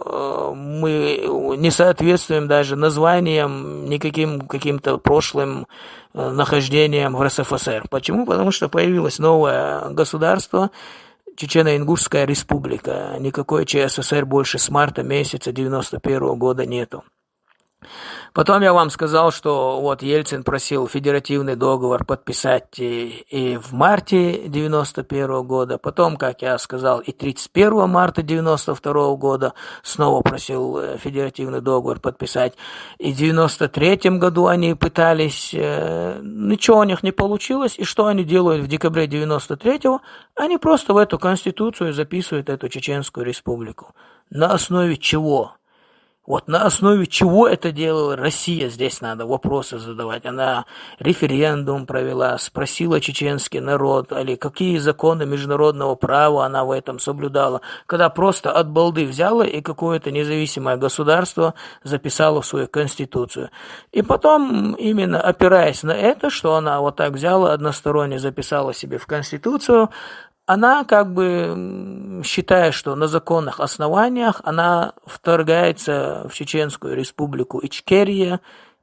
мы не соответствуем даже названиям, никаким каким-то прошлым нахождениям в РСФСР. Почему? Потому что появилось новое государство, Чечено-Ингушская республика. Никакой ЧССР больше с марта месяца 91 года нету. Потом я вам сказал, что вот Ельцин просил федеративный договор подписать и в марте 91 года. Потом, как я сказал, и 31 марта 92 года снова просил федеративный договор подписать. И в 93 году они пытались, ничего у них не получилось. И что они делают в декабре 93-го? Они просто в эту конституцию записывают эту Чеченскую республику. На основе чего? Вот на основе чего это делала Россия, здесь надо вопросы задавать. Она референдум провела, спросила чеченский народ, или какие законы международного права она в этом соблюдала, когда просто от балды взяла и какое-то независимое государство записала в свою конституцию. И потом, именно опираясь на это, что она вот так взяла, односторонне записала себе в конституцию, она как бы, считая, что на законных основаниях, она вторгается в Чеченскую республику Ичкерия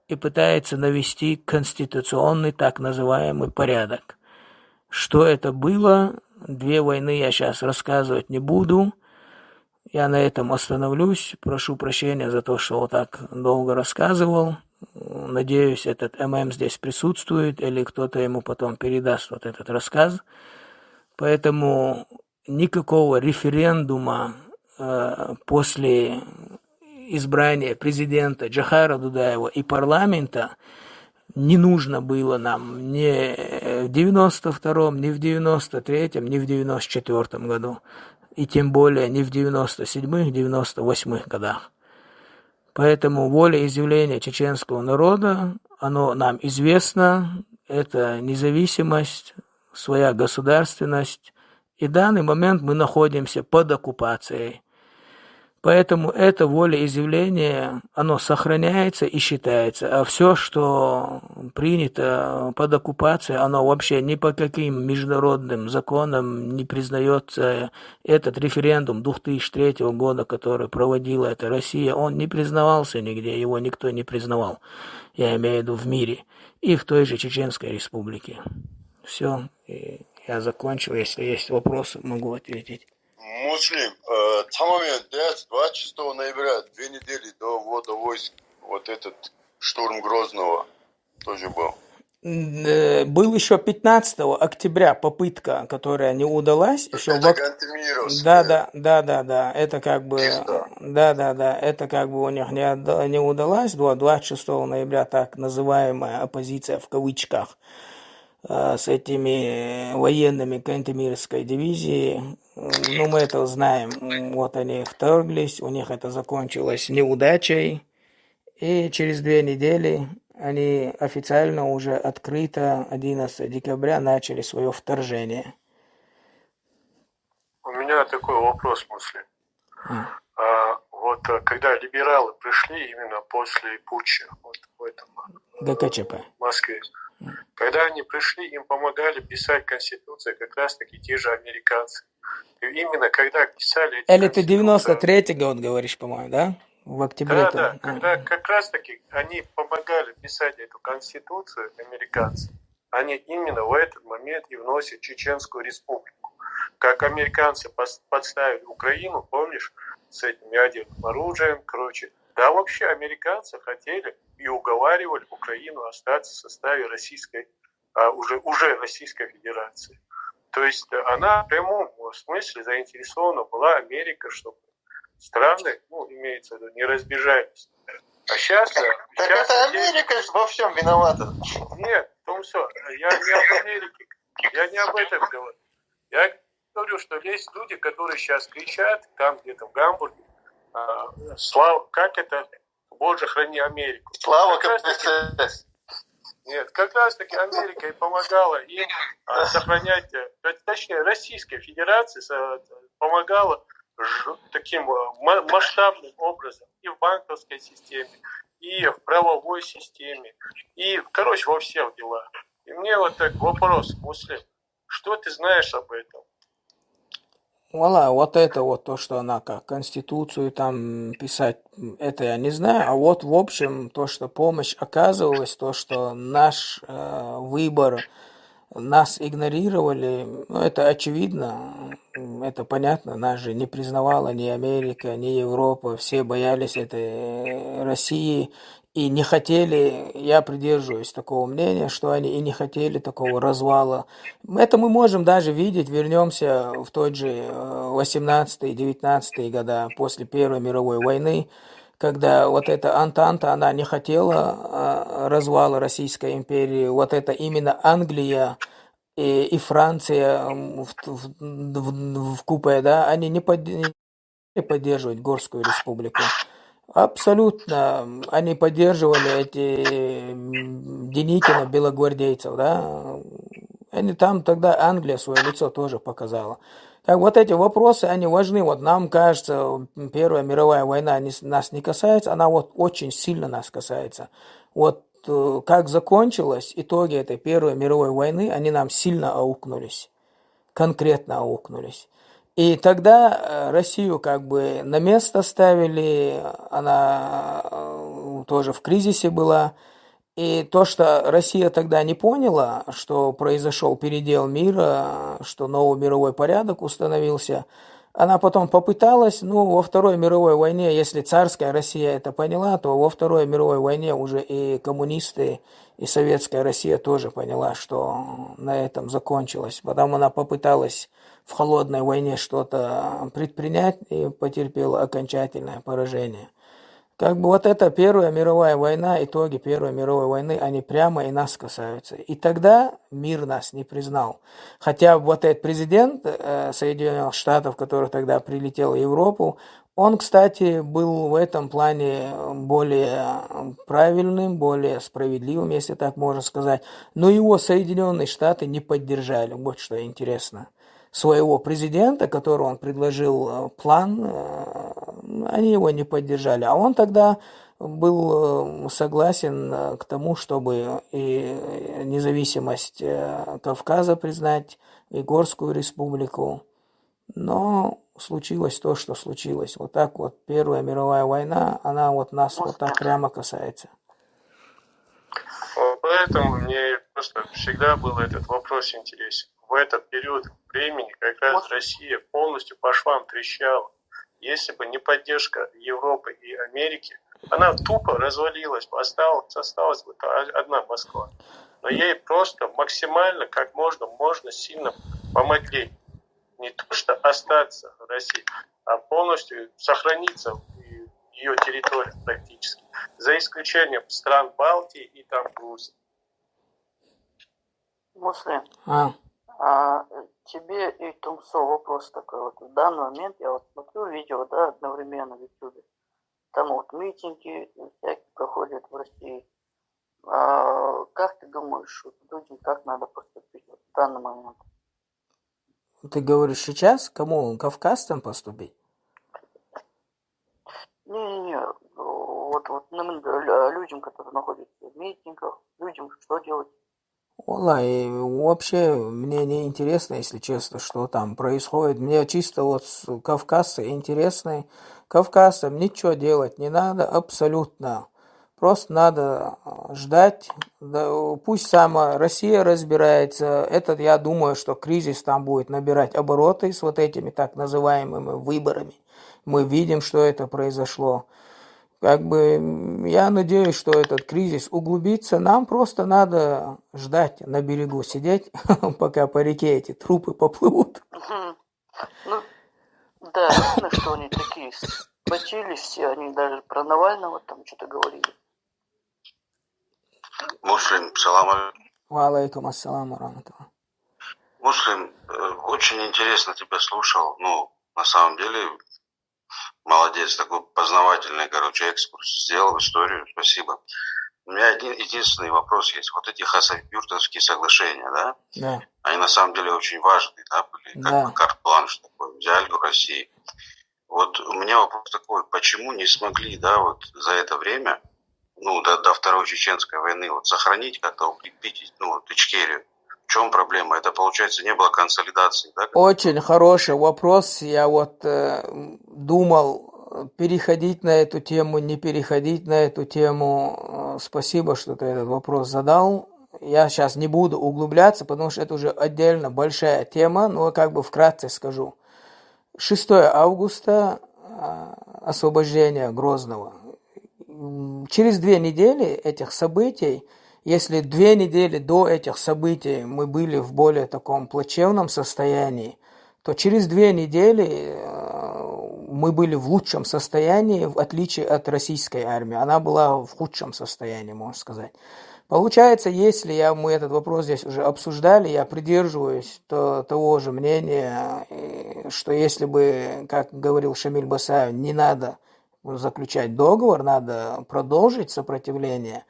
и пытается навести конституционный так называемый порядок. Что это было? 2 войны я сейчас рассказывать не буду. Я на этом остановлюсь. Прошу прощения за то, что вот так долго рассказывал. Надеюсь, этот ММ здесь присутствует, или кто-то ему потом передаст вот этот рассказ. Поэтому никакого референдума после избрания президента Джохара Дудаева и парламента не нужно было нам ни в 92-м, ни в 93-м, ни в 94-м году. И тем более не в 97-х, 98-х годах. Поэтому волеизъявление чеченского народа, оно нам известно, это независимость, своя государственность, и в данный момент мы находимся под оккупацией. Поэтому это волеизъявление, оно сохраняется и считается, а все, что принято под оккупацией, оно вообще ни по каким международным законам не признается. Этот референдум 2003 года, который проводила эта Россия, он не признавался нигде, его никто не признавал, я имею в виду в мире, и в той же Чеченской республике. Все, я закончил, если есть вопросы, могу ответить. Муслим, самый момент, 26 ноября, 2 недели до ввода войск, вот этот штурм Грозного тоже был. Был еще 15 октября попытка, которая не удалась. Еще Это Кантемировская. Да, это как бы, это как бы у них не удалось. 26 ноября так называемая оппозиция в кавычках с этими военными Кантемировской дивизии. Ну, мы это знаем. Вот они вторглись, у них это закончилось неудачей. И через 2 недели они официально уже открыто 11 декабря начали свое вторжение. У меня такой вопрос, Муслим. Вот когда либералы пришли именно после путча, вот в этом ГКЧП. в Москве, когда они пришли, им помогали писать конституцию как раз-таки те же американцы. И именно когда писали эти Или ты 93-й год говоришь, по-моему, да? В октябре. Да, когда как раз-таки они помогали писать эту конституцию, американцы, они именно в этот момент и вносят Чеченскую республику. Как американцы подставили Украину, помнишь, с этим ядерным оружием, короче. Да, вообще американцы хотели и уговаривали Украину остаться в составе российской, уже Российской Федерации. То есть она в прямом смысле заинтересована была Америка, чтобы страны, имеется в виду, не разбежались. А сейчас... Так это Америка во всем виновата. Нет, в том все. Я не об Америке, я не об этом говорю. Я говорю, что есть люди, которые сейчас кричат, там где-то в Гамбурге, слава, как это, Боже, храни Америку. Слава КПСС. Нет, как раз таки Америка и помогала им сохранять, точнее, Российская Федерация помогала таким масштабным образом и в банковской системе, и в правовой системе, и, короче, во всех делах. И мне вот так вопрос, Муслим, что ты знаешь об этом? Вот это вот то, что она как конституцию там писать, это я не знаю. А вот в общем то, что помощь оказывалась, то, что наш выбор, нас игнорировали, это очевидно, это понятно. Нас же не признавала ни Америка, ни Европа, все боялись этой России. И не хотели, я придерживаюсь такого мнения, что они и не хотели такого развала. Это мы можем даже видеть, вернемся в тот же 18-19 года, после Первой мировой войны, когда вот эта Антанта, она не хотела развала Российской империи, вот это именно Англия и Франция в купе, да, они не поддерживают Горскую республику. Абсолютно. Они поддерживали эти Деникина, белогвардейцев, да. Они там тогда Англия свое лицо тоже показала. Как вот эти вопросы, они важны. Вот нам кажется, Первая мировая война нас не касается, она вот очень сильно нас касается. Вот как закончилось, итоги этой Первой мировой войны, они нам сильно аукнулись, конкретно аукнулись. И тогда Россию как бы на место ставили, она тоже в кризисе была. И то, что Россия тогда не поняла, что произошел передел мира, что новый мировой порядок установился, она потом попыталась, во Второй мировой войне, если царская Россия это поняла, то во Второй мировой войне уже и коммунисты, и советская Россия тоже поняла, что на этом закончилось. Потом она попыталась в холодной войне что-то предпринять и потерпела окончательное поражение. Как бы вот эта Первая мировая война, итоги Первой мировой войны, они прямо и нас касаются. И тогда мир нас не признал. Хотя вот этот президент Соединенных Штатов, который тогда прилетел в Европу, он, кстати, был в этом плане более правильным, более справедливым, если так можно сказать. Но его Соединенные Штаты не поддержали, вот что интересно. Своего президента, которого он предложил план, они его не поддержали. А он тогда был согласен к тому, чтобы и независимость Кавказа признать, и Горскую республику. Но случилось то, что случилось. Вот так вот Первая мировая война, она вот нас вот так прямо касается. Поэтому мне просто всегда был этот вопрос интересен. В этот период времени как раз Россия полностью по швам трещала. Если бы не поддержка Европы и Америки, она тупо развалилась, осталась бы одна Москва. Но ей просто максимально, как можно сильно помогли. Не то, что остаться в России, а полностью сохраниться ее территория практически. За исключением стран Балтии и там Грузии. Муслим, тебе и Тумсо вопрос такой. Вот в данный момент я вот смотрю видео, да, одновременно в YouTube. Там вот митинги всякие проходят в России. Как ты думаешь, вот людям как надо поступить вот в данный момент? Ты говоришь сейчас? Кому? Кавказцам поступить? Не, вот людям, которые находятся в митингах, людям что делать? И вообще мне не интересно, если честно, что там происходит. Мне чисто вот кавказцы интересны. Кавказцам ничего делать не надо, абсолютно. Просто надо ждать. Да, пусть сама Россия разбирается. Я думаю, что кризис там будет набирать обороты с вот этими так называемыми выборами. Мы видим, что это произошло. Я надеюсь, что этот кризис углубится. Нам просто надо ждать, на берегу сидеть, пока по реке эти трупы поплывут. Ну, да, видно, что они такие схватились все, они даже про Навального там что-то говорили. Муслим, салам алейкум. Ва алейкум ассалам рахматуллах. Муслим, очень интересно тебя слушал. На самом деле, молодец, такой познавательный, экскурс сделал в историю, спасибо. У меня единственный вопрос есть. Вот эти Хасавюртовские соглашения, да? Да. Они на самом деле очень важные, да, были? Как бы карт-бланш такой взяли у России. Вот у меня вопрос такой, почему не смогли, да, вот за это время, до Второй Чеченской войны, вот сохранить как-то, укрепить, Ичкерию? В чем проблема? Это, получается, не было консолидации, да? Очень хороший вопрос. Я думал, переходить на эту тему, не переходить на эту тему. Спасибо, что ты этот вопрос задал. Я сейчас не буду углубляться, потому что это уже отдельно большая тема, но вкратце скажу. 6 августа освобождение Грозного. Через 2 недели этих событий, если 2 недели до этих событий мы были в более таком плачевном состоянии, то через 2 недели мы были в лучшем состоянии, в отличие от российской армии. Она была в худшем состоянии, можно сказать. Получается, если мы этот вопрос здесь уже обсуждали, я придерживаюсь того же мнения, что если бы, как говорил Шамиль Басаев, не надо заключать договор, надо продолжить сопротивление.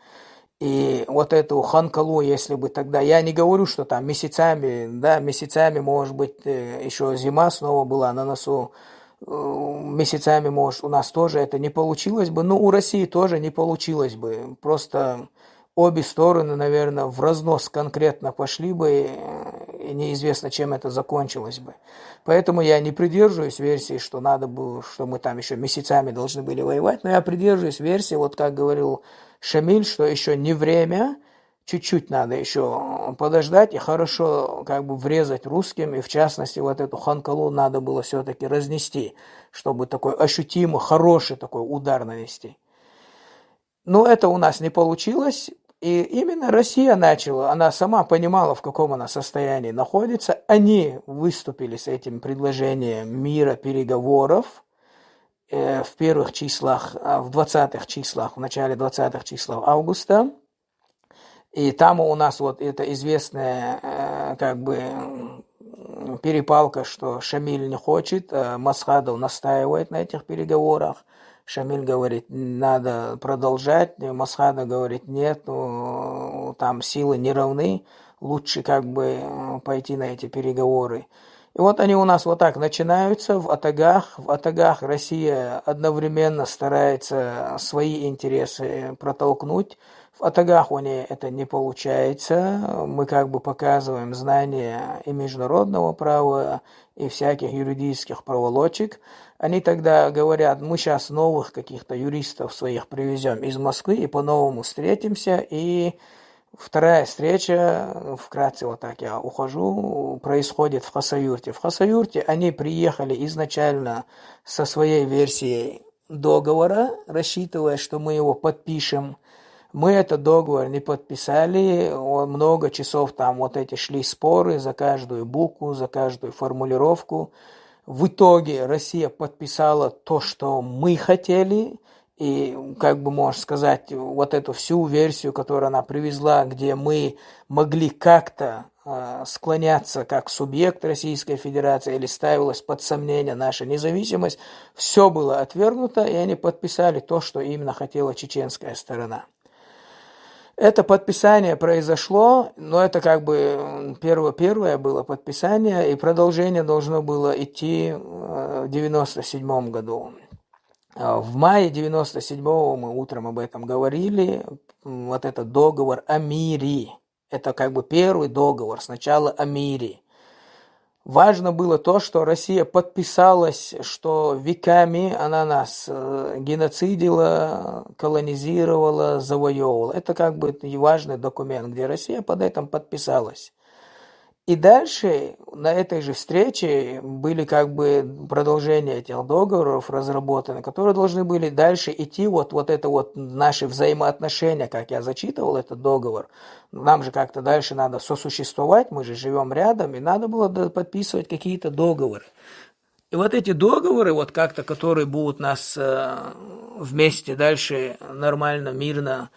И вот эту Ханкалу, если бы тогда, я не говорю, что там месяцами, может быть, еще зима снова была на носу, месяцами, может, у нас тоже это не получилось бы, у России тоже не получилось бы, просто обе стороны, наверное, в разнос конкретно пошли бы, и неизвестно, чем это закончилось бы. Поэтому я не придерживаюсь версии, что надо было, что мы там еще месяцами должны были воевать, но я придерживаюсь версии, вот как говорил Шамиль, что еще не время, чуть-чуть надо еще подождать и хорошо как бы врезать русским, и в частности вот эту Ханкалу надо было все-таки разнести, чтобы такой ощутимо хороший такой удар нанести. Но это у нас не получилось, и именно Россия начала, она сама понимала, в каком она состоянии находится, они выступили с этим предложением мира, переговоров, в первых числах, в 20-х числах, в начале 20-х числов августа. И там у нас вот эта известная как бы перепалка, что Шамиль не хочет, Масхадов настаивает на этих переговорах. Шамиль говорит, надо продолжать, Масхадов говорит, нет, там силы не равны, лучше как бы пойти на эти переговоры. И вот они у нас вот так начинаются в Атагах. В Атагах Россия одновременно старается свои интересы протолкнуть. В Атагах у нее это не получается. Мы как бы показываем знания и международного права, и всяких юридических проволочек. Они тогда говорят, мы сейчас новых каких-то юристов своих привезем из Москвы и по-новому встретимся, и вторая встреча, вкратце вот так я ухожу, происходит в Хасавюрте. В Хасавюрте они приехали изначально со своей версией договора, рассчитывая, что мы его подпишем. Мы этот договор не подписали, много часов там вот эти шли споры за каждую букву, за каждую формулировку. В итоге Россия подписала то, что мы хотели, и, как бы можно сказать, вот эту всю версию, которую она привезла, где мы могли как-то склоняться как субъект Российской Федерации или ставилась под сомнение наша независимость, все было отвергнуто, и они подписали то, что именно хотела чеченская сторона. Это подписание произошло, но это как бы первое было подписание, и продолжение должно было идти в 1997 году. В мае 1997 мы утром об этом говорили, вот этот договор о мире, это как бы первый договор, сначала о мире. Важно было то, что Россия подписалась, что веками она нас геноцидила, колонизировала, завоевывала. Это как бы важный документ, где Россия под этим подписалась. И дальше на этой же встрече были как бы продолжения этих договоров разработаны, которые должны были дальше идти, вот это вот наши взаимоотношения, как я зачитывал этот договор. Нам же как-то дальше надо сосуществовать, мы же живем рядом, и надо было подписывать какие-то договоры. И вот эти договоры, вот как-то, которые будут нас вместе дальше нормально, мирно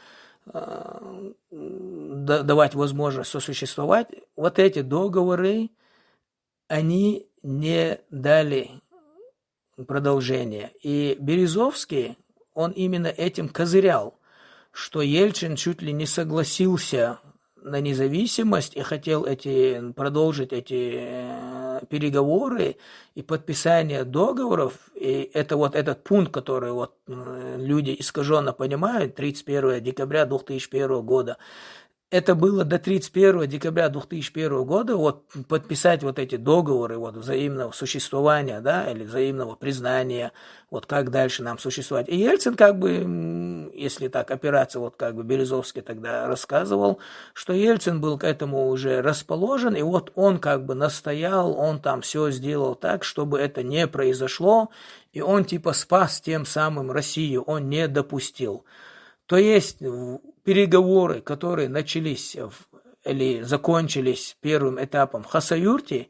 давать возможность сосуществовать, вот эти договоры, они не дали продолжения. И Березовский, он именно этим козырял, что Ельцин чуть ли не согласился на независимость и хотел продолжить эти переговоры и подписание договоров. И это вот этот пункт, который вот люди искаженно понимают, 31 декабря 2001 года. Это было до 31 декабря 2001 года, вот подписать вот эти договоры вот взаимного существования, да, или взаимного признания, вот как дальше нам существовать. И Ельцин как бы, если так опираться, вот как бы Березовский тогда рассказывал, что Ельцин был к этому уже расположен, и вот он как бы настоял, он там все сделал так, чтобы это не произошло, и он типа спас тем самым Россию, он не допустил. То есть переговоры, которые начались или закончились первым этапом в Хасавюрте,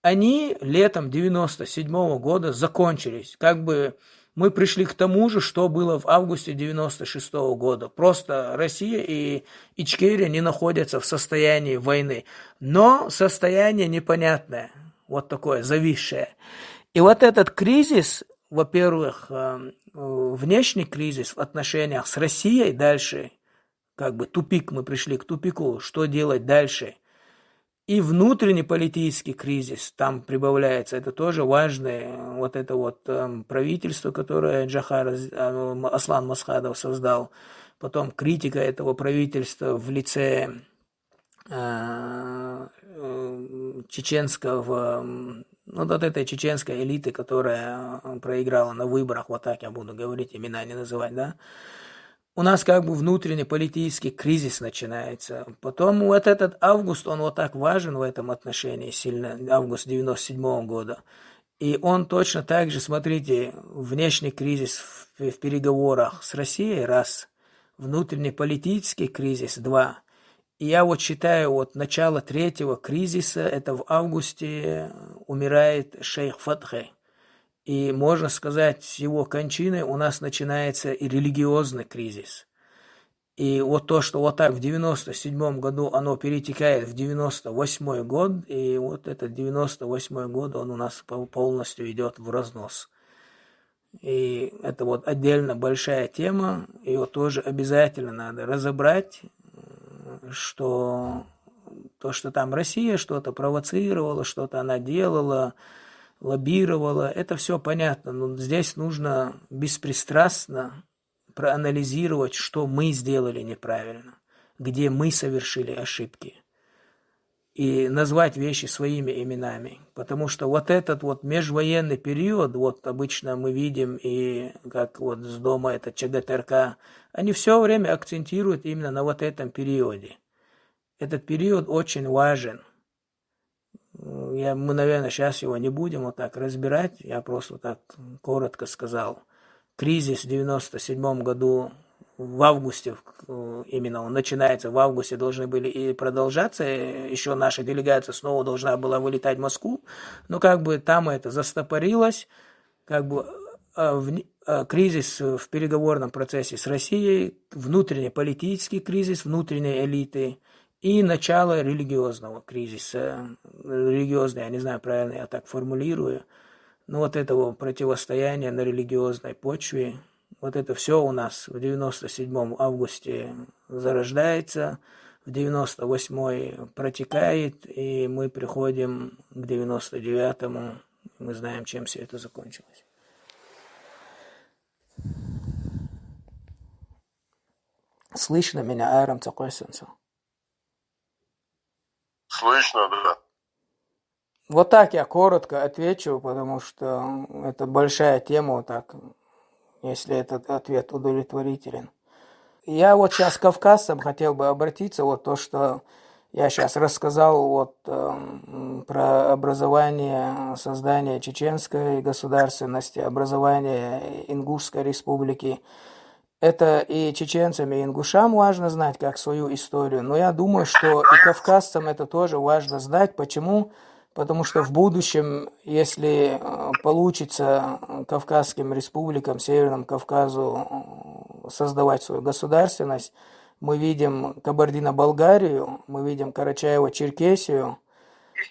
они летом 1997 года закончились. Как бы мы пришли к тому же, что было в августе 1996 года. Просто Россия и Ичкерия не находятся в состоянии войны. Но состояние непонятное, вот такое, зависшее. И вот этот кризис во-первых, внешний кризис в отношениях с Россией дальше, как бы тупик, мы пришли к тупику, что делать дальше. И внутренний политический кризис там прибавляется, это тоже важное, вот это вот правительство, которое Аслан Масхадов создал, потом критика этого правительства в лице чеченского, ну, вот этой чеченской элиты, которая проиграла на выборах, вот так я буду говорить, имена не называть, да, у нас как бы внутренний политический кризис начинается. Потом вот этот август, он вот так важен в этом отношении сильно, август 97 года. И он точно так же, смотрите, внешний кризис в переговорах с Россией, раз, внутренний политический кризис, два. И я вот считаю, вот начало третьего кризиса, это в августе умирает шейх Фатхи. И можно сказать, с его кончиной у нас начинается и религиозный кризис. И вот то, что вот так в 97 году оно перетекает в 98 год, и вот этот 98 год, он у нас полностью идет в разнос. И это вот отдельно большая тема, ее тоже обязательно надо разобрать, что то, что там Россия что-то провоцировала, что-то она делала, лоббировала, это все понятно, но здесь нужно беспристрастно проанализировать, что мы сделали неправильно, где мы совершили ошибки, и назвать вещи своими именами, потому что вот этот вот межвоенный период, вот обычно мы видим, и как вот с дома это ЧГТРК, они все время акцентируют именно на вот этом периоде. Этот период очень важен. Мы, наверное, сейчас его не будем вот так разбирать, я просто так коротко сказал. Кризис в 97 году, в августе, именно он начинается, в августе должны были и продолжаться, еще наша делегация снова должна была вылетать в Москву, но как бы там это застопорилось, как бы кризис в переговорном процессе с Россией, внутренний политический кризис, внутренней элиты, и начало религиозного кризиса. Религиозный, я не знаю, правильно я так формулирую, но вот этого противостояния на религиозной почве, вот это все у нас в 97 августе зарождается, в 98 протекает, и мы приходим к 99-му, мы знаем, чем все это закончилось. Слышно меня, Айрам Цакойсенцо? Слышно, да. Вот так я коротко отвечу, потому что это большая тема, вот так, если этот ответ удовлетворителен. Я вот сейчас к кавказцам хотел бы обратиться, вот то, что я сейчас рассказал вот про образование, создание чеченской государственности, образование Ингушской республики. Это и чеченцам, и ингушам важно знать, как свою историю, но я думаю, что и кавказцам это тоже важно знать. Почему? Потому что в будущем, если получится Кавказским республикам, Северному Кавказу создавать свою государственность, мы видим Кабардино-Балкарию, мы видим Карачаево-Черкесию.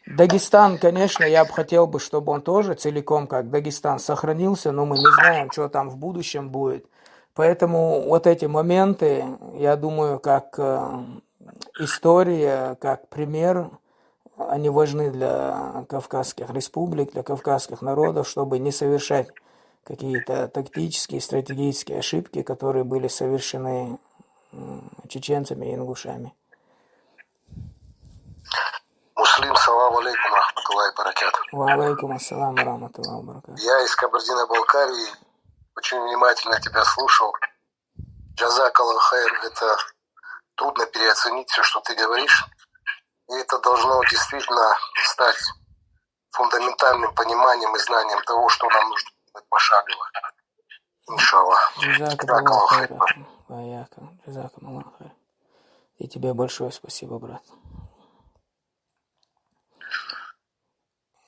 Дагестан, конечно, я бы хотел, чтобы он тоже целиком, как Дагестан, сохранился, но мы не знаем, что там в будущем будет. Поэтому вот эти моменты, я думаю, как история, как пример, они важны для кавказских республик, для кавказских народов, чтобы не совершать какие-то тактические, стратегические ошибки, которые были совершены чеченцами и ингушами. Муслим, салам алейкум, рахматуллахи баракат. Ва алейкум ассалам, рахматуллахи баракат. Я из Кабардино-Балкарии очень внимательно тебя слушал. Джазак Аллах хайр, это трудно переоценить все, что ты говоришь. И это должно действительно стать фундаментальным пониманием и знанием того, что нам нужно делать пошагово. Иншаллах. И тебе большое спасибо, брат.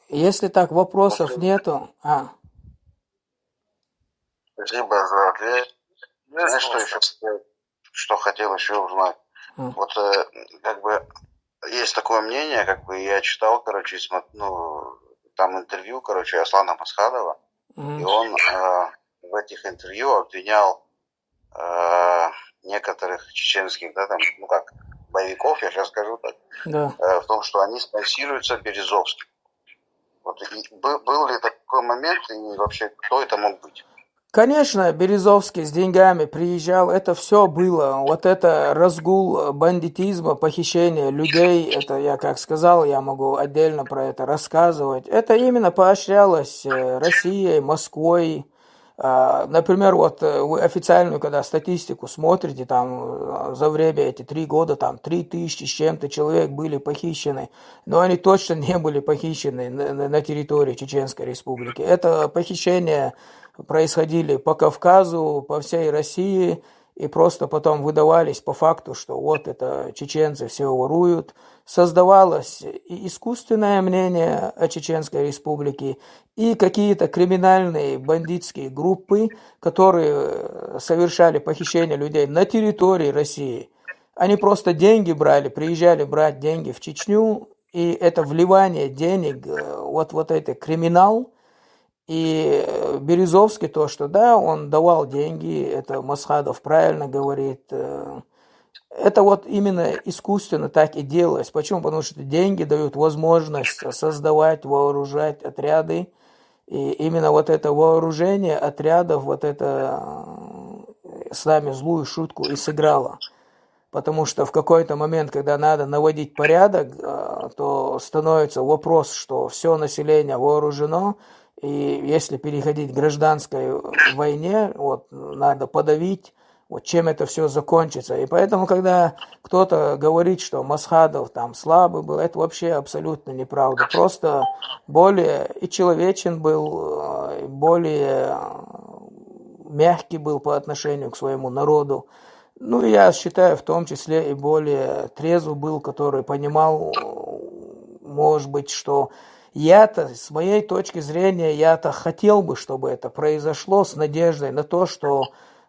Если так вопросов нету... Спасибо за ответ. Знаешь, что еще что хотел еще узнать? Вот как бы есть такое мнение, как бы я читал, короче, там интервью, короче, Аслана Масхадова. И он в этих интервью обвинял некоторых чеченских, да, там, ну как, боевиков, я сейчас скажу так, Да. В том, что они спонсируются Березовским. Вот, был ли такой момент, и вообще кто это мог быть? Конечно, Березовский с деньгами приезжал, это все было. Вот это разгул бандитизма, похищение людей, это я как сказал, я могу отдельно про это рассказывать. Это именно поощрялось Россией, Москвой. Например, вот вы официальную, когда статистику смотрите, там за время эти 3 года, там 3000 с чем-то человек были похищены, но они точно не были похищены на территории Чеченской Республики. Это похищение происходили по Кавказу, по всей России, и просто потом выдавались по факту, что вот это чеченцы все воруют. Создавалось и искусственное мнение о Чеченской Республике, и какие-то криминальные бандитские группы, которые совершали похищение людей на территории России. Они просто деньги брали, приезжали брать деньги в Чечню, и это вливание денег, вот это криминал. И Березовский то, что да, он давал деньги, это Масхадов правильно говорит, это вот именно искусственно так и делалось. Почему? Потому что деньги дают возможность создавать, вооружать отряды, и именно вот это вооружение отрядов, вот это с нами злую шутку и сыграло. Потому что в какой-то момент, когда надо наводить порядок, то становится вопрос, что все население вооружено, и если переходить к гражданской войне, вот надо подавить, вот чем это все закончится. И поэтому, когда кто-то говорит, что Масхадов там слабый был, это вообще абсолютно неправда. Просто более и человечен был, более мягкий был по отношению к своему народу. Ну, я считаю, в том числе и более трезвый был, который понимал, может быть, что я-то, с моей точки зрения, я-то хотел бы, чтобы это произошло с надеждой на то, что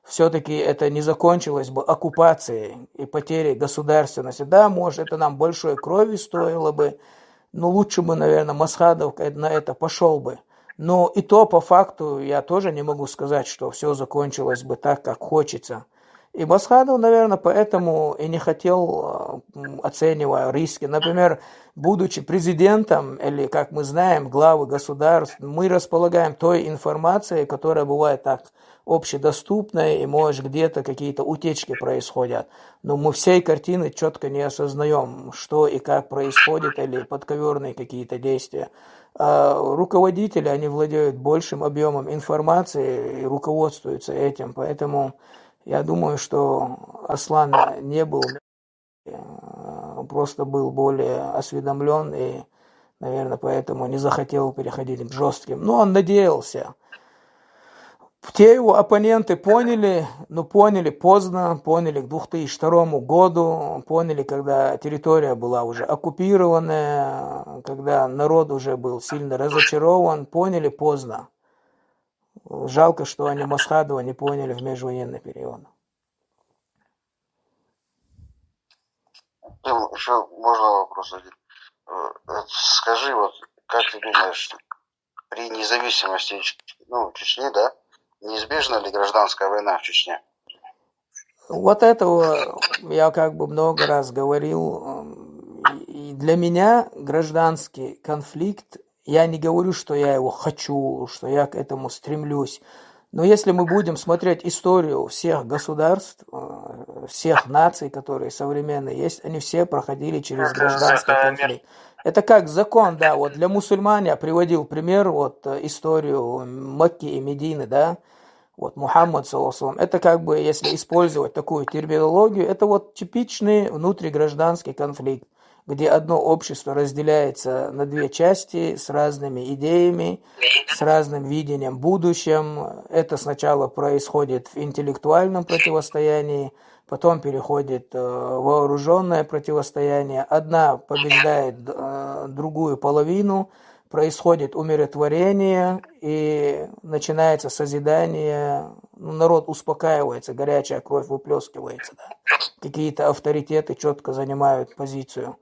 все-таки это не закончилось бы оккупацией и потерей государственности. Да, может, это нам большой крови стоило бы, но лучше бы, наверное, Масхадов на это пошел бы. Но и то, по факту, я тоже не могу сказать, что все закончилось бы так, как хочется. И Масхадов, наверное, поэтому и не хотел, оценивая риски. Например, будучи президентом, или, как мы знаем, главы государств, мы располагаем той информацией, которая бывает так общедоступной, и, может, где-то какие-то утечки происходят. Но мы всей картины четко не осознаем, что и как происходит, или подковерные какие-то действия. А руководители, они владеют большим объемом информации и руководствуются этим, поэтому я думаю, что Аслан не был, просто был более осведомлен и, наверное, поэтому не захотел переходить к жестким. Но он надеялся. Те его оппоненты поняли, но поняли поздно, поняли к 2002 году, поняли, когда территория была уже оккупированная, когда народ уже был сильно разочарован, поняли поздно. Жалко, что они Масхадова не поняли в межвоенный период. Еще можно вопрос один? Скажи, вот как ты думаешь, при независимости Чечни, да, неизбежна ли гражданская война в Чечне? Вот этого я как бы много раз говорил. И для меня гражданский конфликт, я не говорю, что я его хочу, что я к этому стремлюсь. Но если мы будем смотреть историю всех государств, всех наций, которые современные есть, они все проходили через гражданский конфликт. Это как закон, да, вот для мусульман я приводил пример, вот историю Мекки и Медины, да, вот Мухаммад, саллаллаху алейхи, это как бы, если использовать такую терминологию, это вот типичный внутригражданский конфликт, где одно общество разделяется на две части с разными идеями, с разным видением будущем. Это сначала происходит в интеллектуальном противостоянии, потом переходит в вооруженное противостояние. Одна побеждает другую половину, происходит умиротворение и начинается созидание. Народ успокаивается, горячая кровь выплескивается. Да? Какие-то авторитеты четко занимают позицию.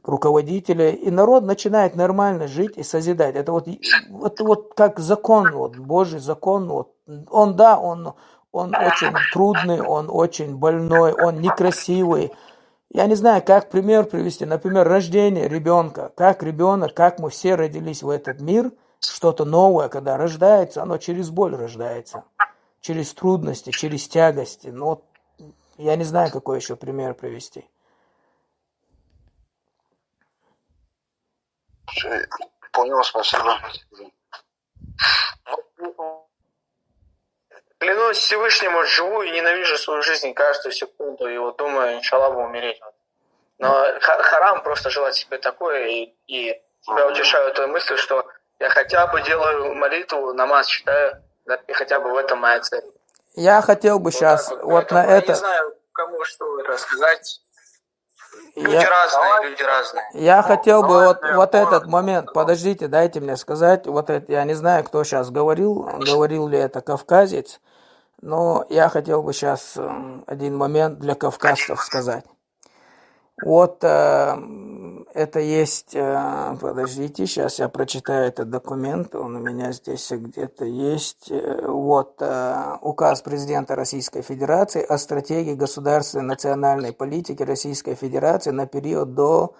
руководителей, и народ начинает нормально жить и созидать. Это вот как закон, вот Божий закон. Вот. Он очень трудный, он очень больной, он некрасивый. Я не знаю, как пример привести. Например, рождение ребенка. Как ребенок, как мы все родились в этот мир, что-то новое, когда рождается, оно через боль рождается. Через трудности, через тягости. Ну, вот, я не знаю, какой еще пример привести. Понял, спасибо. Клянусь Всевышнему, живу и ненавижу свою жизнь каждую секунду, и вот думаю, иншаллах, умереть. Но харам просто желать себе такое, и я утешаю той мыслью, что я хотя бы делаю молитву, намаз читаю, и хотя бы в этом моя цель. Я хотел бы сейчас вот на это... Я не знаю, кому что рассказать. Люди разные. Я хотел бы вот этот момент, подождите, дайте мне сказать, вот это, я не знаю, кто сейчас говорил ли это кавказец, но я хотел бы сейчас один момент для кавказцев сказать. Вот это есть, подождите, сейчас я прочитаю этот документ, он у меня здесь где-то есть. Вот указ президента Российской Федерации о стратегии государственной национальной политики Российской Федерации на период до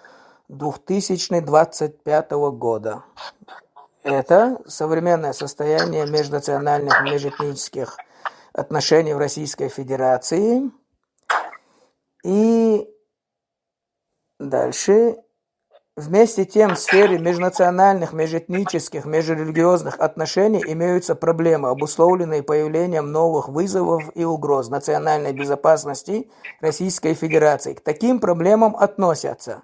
2025 года. Это современное состояние межнациональных, межэтнических отношений в Российской Федерации. И дальше. Вместе тем в сфере межнациональных, межэтнических, межрелигиозных отношений имеются проблемы, обусловленные появлением новых вызовов и угроз национальной безопасности Российской Федерации. К таким проблемам относятся,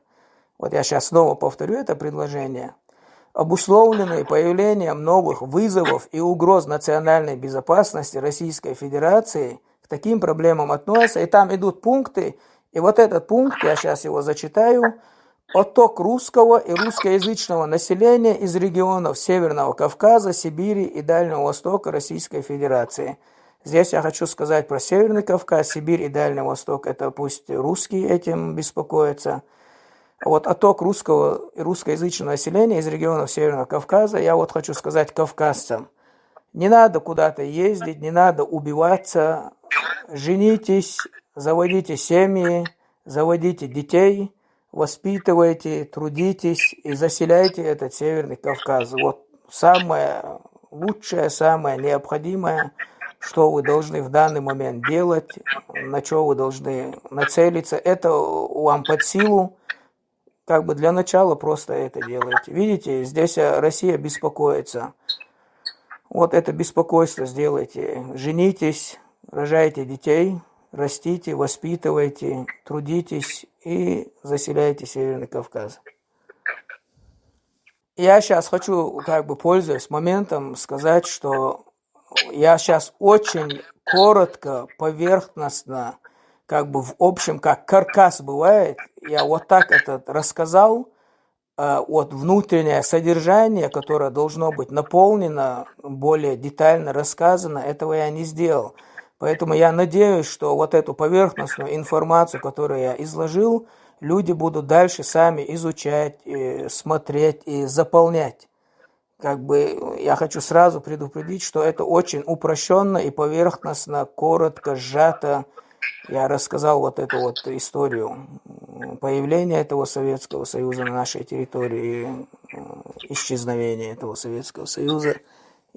вот я сейчас снова повторю это предложение, обусловленные появлением новых вызовов и угроз национальной безопасности Российской Федерации, к таким проблемам относятся, и там идут пункты, и вот этот пункт, я сейчас его зачитаю, отток русского и русскоязычного населения из регионов Северного Кавказа, Сибири и Дальнего Востока Российской Федерации. Здесь я хочу сказать про Северный Кавказ, Сибирь и Дальний Восток, это пусть русские этим беспокоятся. А вот отток русского и русскоязычного населения из регионов Северного Кавказа, я вот хочу сказать кавказцам, не надо куда-то ездить, не надо убиваться, женитесь, заводите семьи, заводите детей, воспитывайте, трудитесь и заселяйте этот Северный Кавказ. Вот самое лучшее, самое необходимое, что вы должны в данный момент делать, на что вы должны нацелиться, это вам под силу. Как бы для начала просто это делайте. Видите, здесь Россия беспокоится. Вот это беспокойство сделайте. Женитесь, рожайте детей, растите, воспитывайте, трудитесь и заселяйте Северный Кавказ. Я сейчас хочу, пользуясь моментом, сказать, что я сейчас очень коротко, поверхностно, в общем, как каркас бывает, я вот так это рассказал, вот внутреннее содержание, которое должно быть наполнено, более детально рассказано, этого я не сделал. Поэтому я надеюсь, что вот эту поверхностную информацию, которую я изложил, люди будут дальше сами изучать, смотреть и заполнять. Я хочу сразу предупредить, что это очень упрощенно и поверхностно, коротко, сжато. Я рассказал вот эту вот историю появления этого Советского Союза на нашей территории, исчезновения этого Советского Союза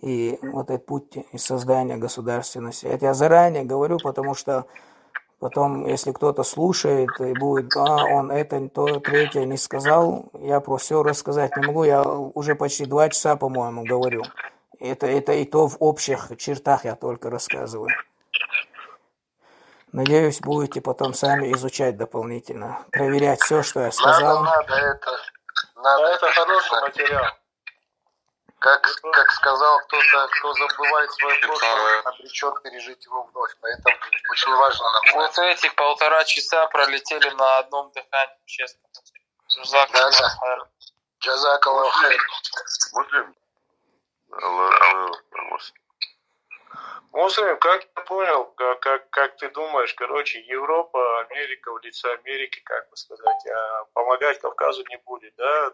и вот этот путь из создания государственности. Это я заранее говорю, потому что потом, если кто-то слушает и будет, он это, то, третье не сказал, я про все рассказать не могу, я уже почти 2 часа, по-моему, говорю. Это и то в общих чертах я только рассказываю. Надеюсь, будете потом сами изучать дополнительно, проверять все, что я сказал. Надо это хороший материал. Как сказал кто-то, кто забывает свое прошлое, обречен пережить его вновь. Поэтому очень важно нам. Вот эти 1,5 часа пролетели на одном дыхании, честно. Да. Джазакаллаху хайр. Муслим. Муслим, как я понял, как ты думаешь, короче, Европа, Америка в лице Америки, как бы сказать, помогать Кавказу не будет, да,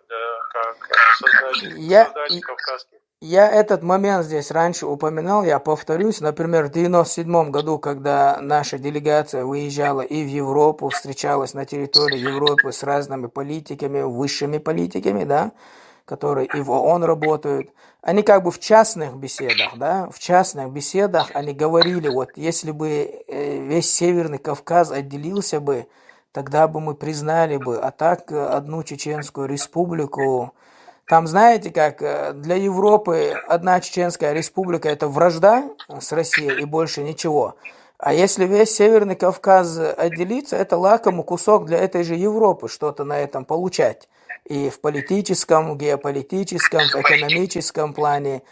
как создатель кавказских. Я этот момент здесь раньше упоминал, я повторюсь. Например, в 1997 году, когда наша делегация выезжала и в Европу, встречалась на территории Европы с разными политиками, высшими политиками, да, которые и в ООН работают, они как бы в частных беседах, да, в частных беседах они говорили, вот если бы весь Северный Кавказ отделился бы, тогда бы мы признали бы, а так одну Чеченскую республику. Там, знаете, как для Европы одна Чеченская республика – это вражда с Россией и больше ничего. А если весь Северный Кавказ отделится, это лакомый кусок для этой же Европы, что-то на этом получать. И в политическом, геополитическом, в экономическом плане.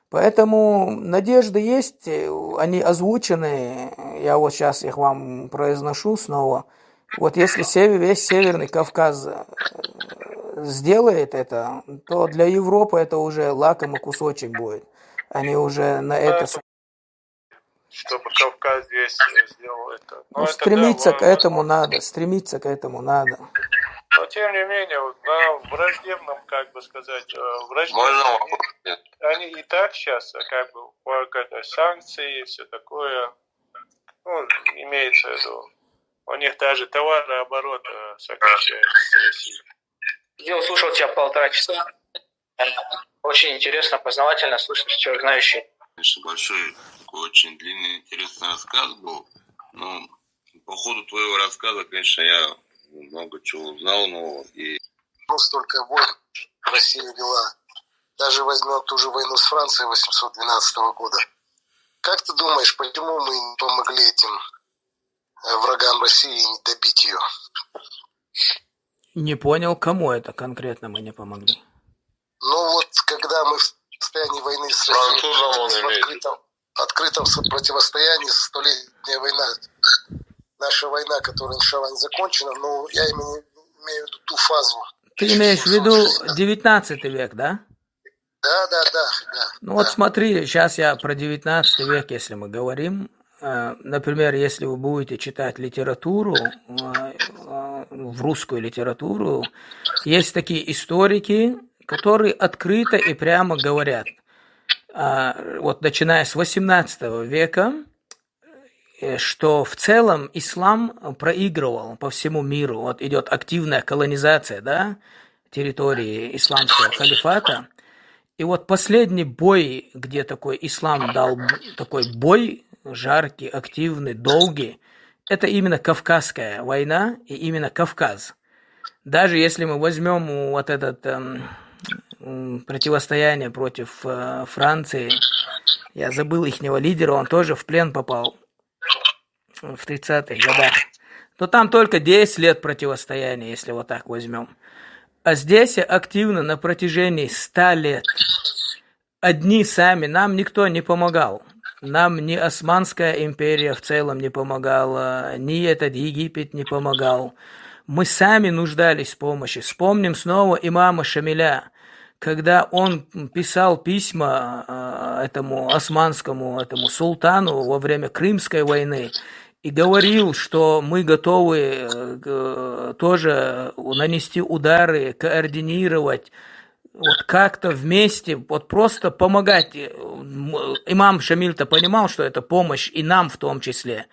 Поэтому надежды есть, они озвучены. Я вот сейчас их вам произношу снова. Вот если весь Северный Кавказ сделает это, то для Европы это уже лакомый кусочек будет. Они уже на это... Чтобы Кавказ весь сделал это. Ну, стремиться к этому надо, стремиться к этому надо. Но тем не менее, вот на враждебном, как бы сказать, они и так сейчас, как бы, санкции, все такое, ну, имеется в виду, у них даже товарооборот сокращается с Россией. Я слушал тебя 1,5 часа. Очень интересно, познавательно, слышно, что человек знающий. Конечно, большой, такой очень длинный, интересный рассказ был. Но по ходу твоего рассказа, конечно, я много чего узнал нового. Ну, столько войн Россия вела. Даже возьмем ту же войну с Францией 1812 года. Как ты думаешь, почему мы не помогли этим врагам России добить ее? Не понял, кому это конкретно мы не помогли. Ну вот, когда мы в состоянии войны с Россией, в открытом противостоянии, столетняя война, наша война, которая, иншаллах, не закончена, но я имею в виду ту фазу. Ты имеешь в виду 19 век, да? Да. Ну вот смотри, сейчас я про 19 век, если мы говорим. Например, если вы будете читать литературу, в русскую литературу, есть такие историки, которые открыто и прямо говорят, вот начиная с 18 века, что в целом ислам проигрывал по всему миру. Вот идет активная колонизация, да, территории исламского халифата. И вот последний бой, где такой ислам дал такой бой, жаркий, активный, долгий, это именно Кавказская война и именно Кавказ. Даже если мы возьмем вот это противостояние против Франции, я забыл ихнего лидера, он тоже в плен попал в 30-х годах, то там только 10 лет противостояния, если вот так возьмем. А здесь активно на протяжении 100 лет. Одни сами, нам никто не помогал. Нам ни Османская империя в целом не помогала, ни этот Египет не помогал. Мы сами нуждались в помощи. Вспомним снова имама Шамиля, когда он писал письма этому османскому, этому султану во время Крымской войны и говорил, что мы готовы тоже нанести удары, координировать, вот как-то вместе, вот просто помогать. Имам Шамиль-то понимал, что это помощь и нам в том числе.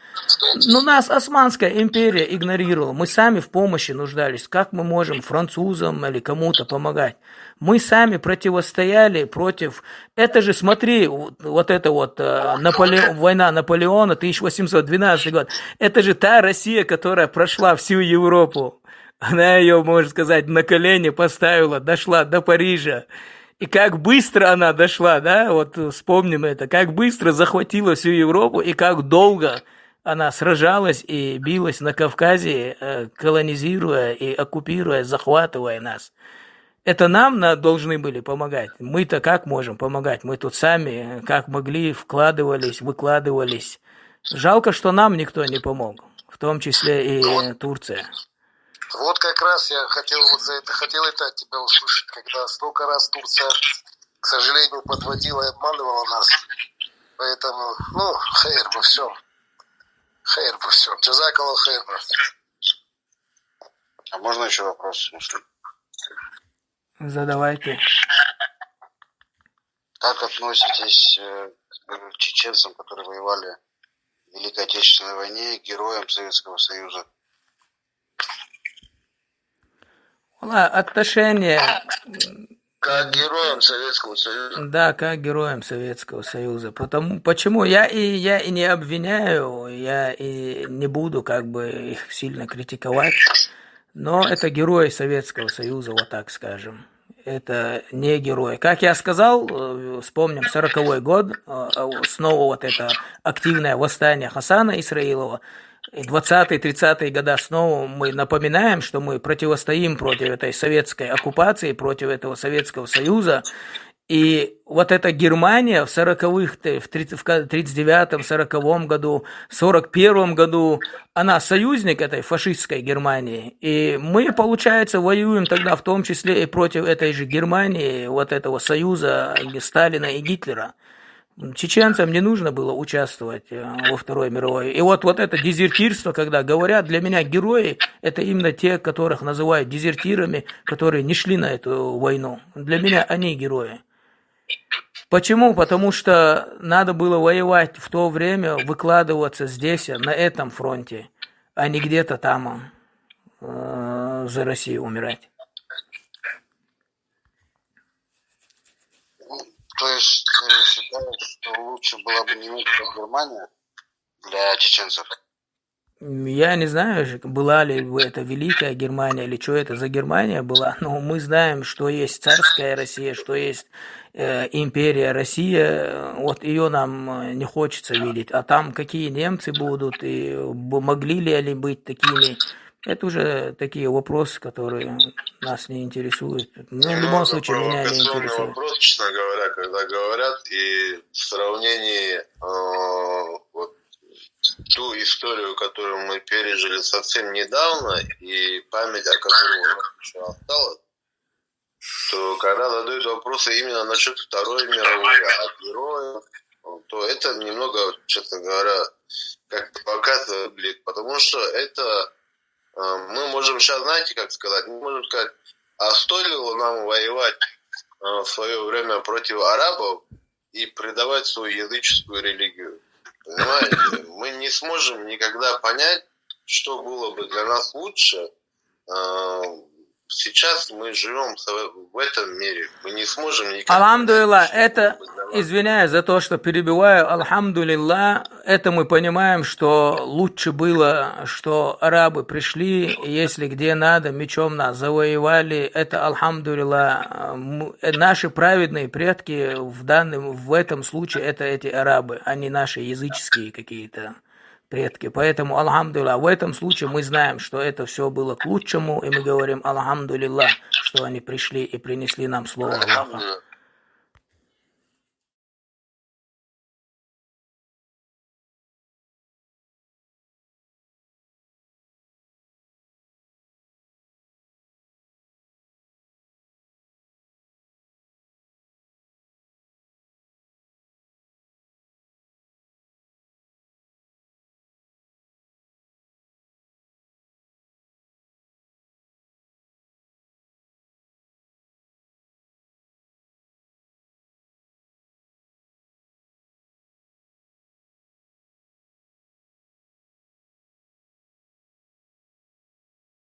Но нас Османская империя игнорировала. Мы сами в помощи нуждались. Как мы можем французам или кому-то помогать? Мы сами противостояли против... Это же, смотри, вот это вот война Наполеона, 1812 год. Это же та Россия, которая прошла всю Европу. Она ее, можно сказать, на колени поставила, дошла до Парижа. И как быстро она дошла, да, вот вспомним это, как быстро захватила всю Европу и как долго она сражалась и билась на Кавказе, колонизируя и оккупируя, захватывая нас. Это нам должны были помогать. Мы-то как можем помогать? Мы тут сами, как могли, вкладывались, выкладывались. Жалко, что нам никто не помог, в том числе и Турция. Вот как раз я хотел это от тебя услышать, когда столько раз Турция, к сожалению, подводила и обманывала нас. Поэтому, ну, хейр во всем. Хейр во всем. Джазакаллаху хейр, брат. А можно еще вопрос? Задавайте. Как относитесь к чеченцам, которые воевали в Великой Отечественной войне, героям Советского Союза? Отношения... Как героям Советского Союза. Да, как героям Советского Союза. Почему? Я и не обвиняю, я и не буду как бы их сильно критиковать, но это герои Советского Союза, вот так скажем. Это не герои. Как я сказал, вспомним 40-й год, снова вот это активное восстание Хасана Исраилова, и 20-30-е годы снова мы напоминаем, что мы противостоим против этой советской оккупации, против этого Советского Союза. И вот эта Германия в 40-х, в 39-м, 40-м году, 41-м году, она союзник этой фашистской Германии. И мы, получается, воюем тогда в том числе и против этой же Германии, вот этого союза Сталина и Гитлера. Чеченцам не нужно было участвовать во Второй мировой. И вот это дезертирство, когда говорят, для меня герои, это именно те, которых называют дезертирами, которые не шли на эту войну. Для меня они герои. Почему? Потому что надо было воевать в то время, выкладываться здесь, на этом фронте, а не где-то там за Россию умирать. То есть ты считаешь, что лучше была бы немецкая Германия для чеченцев? Я не знаю, была ли это Великая Германия или что это за Германия была, но мы знаем, что есть царская Россия, что есть империя Россия, вот ее нам не хочется видеть. А там какие немцы будут и могли ли они быть такими, это уже такие вопросы, которые нас не интересуют. Ну, в любом случае, меня не интересует. Вопрос, честно говоря, когда говорят, и в сравнении вот ту историю, которую мы пережили совсем недавно, и память, о которой у нас еще осталась, то когда задают вопросы именно насчет Второй мировой, от героев, то это немного, честно говоря, как показывает выглядит, потому что это мы можем сейчас, знаете, как сказать, мы можем сказать, а стоило нам воевать в свое время против арабов и предавать свою языческую религию? Понимаете? Мы не сможем никогда понять, что было бы для нас лучше. Сейчас мы живем в этом мире. Мы не сможем никогда... Алхамдулилlah, это, извиняюсь за то, что перебиваю, алхамдулилlah, это мы понимаем, что лучше было, что арабы пришли, если где надо, мечом нас завоевали, это алхамдулилlah. Наши праведные предки в этом случае это эти арабы, а не наши языческие какие-то предки. Поэтому, алхамдулилlah, в этом случае мы знаем, что это все было к лучшему, и мы говорим алхамдулилlah, что они пришли и принесли нам слово Аллаха.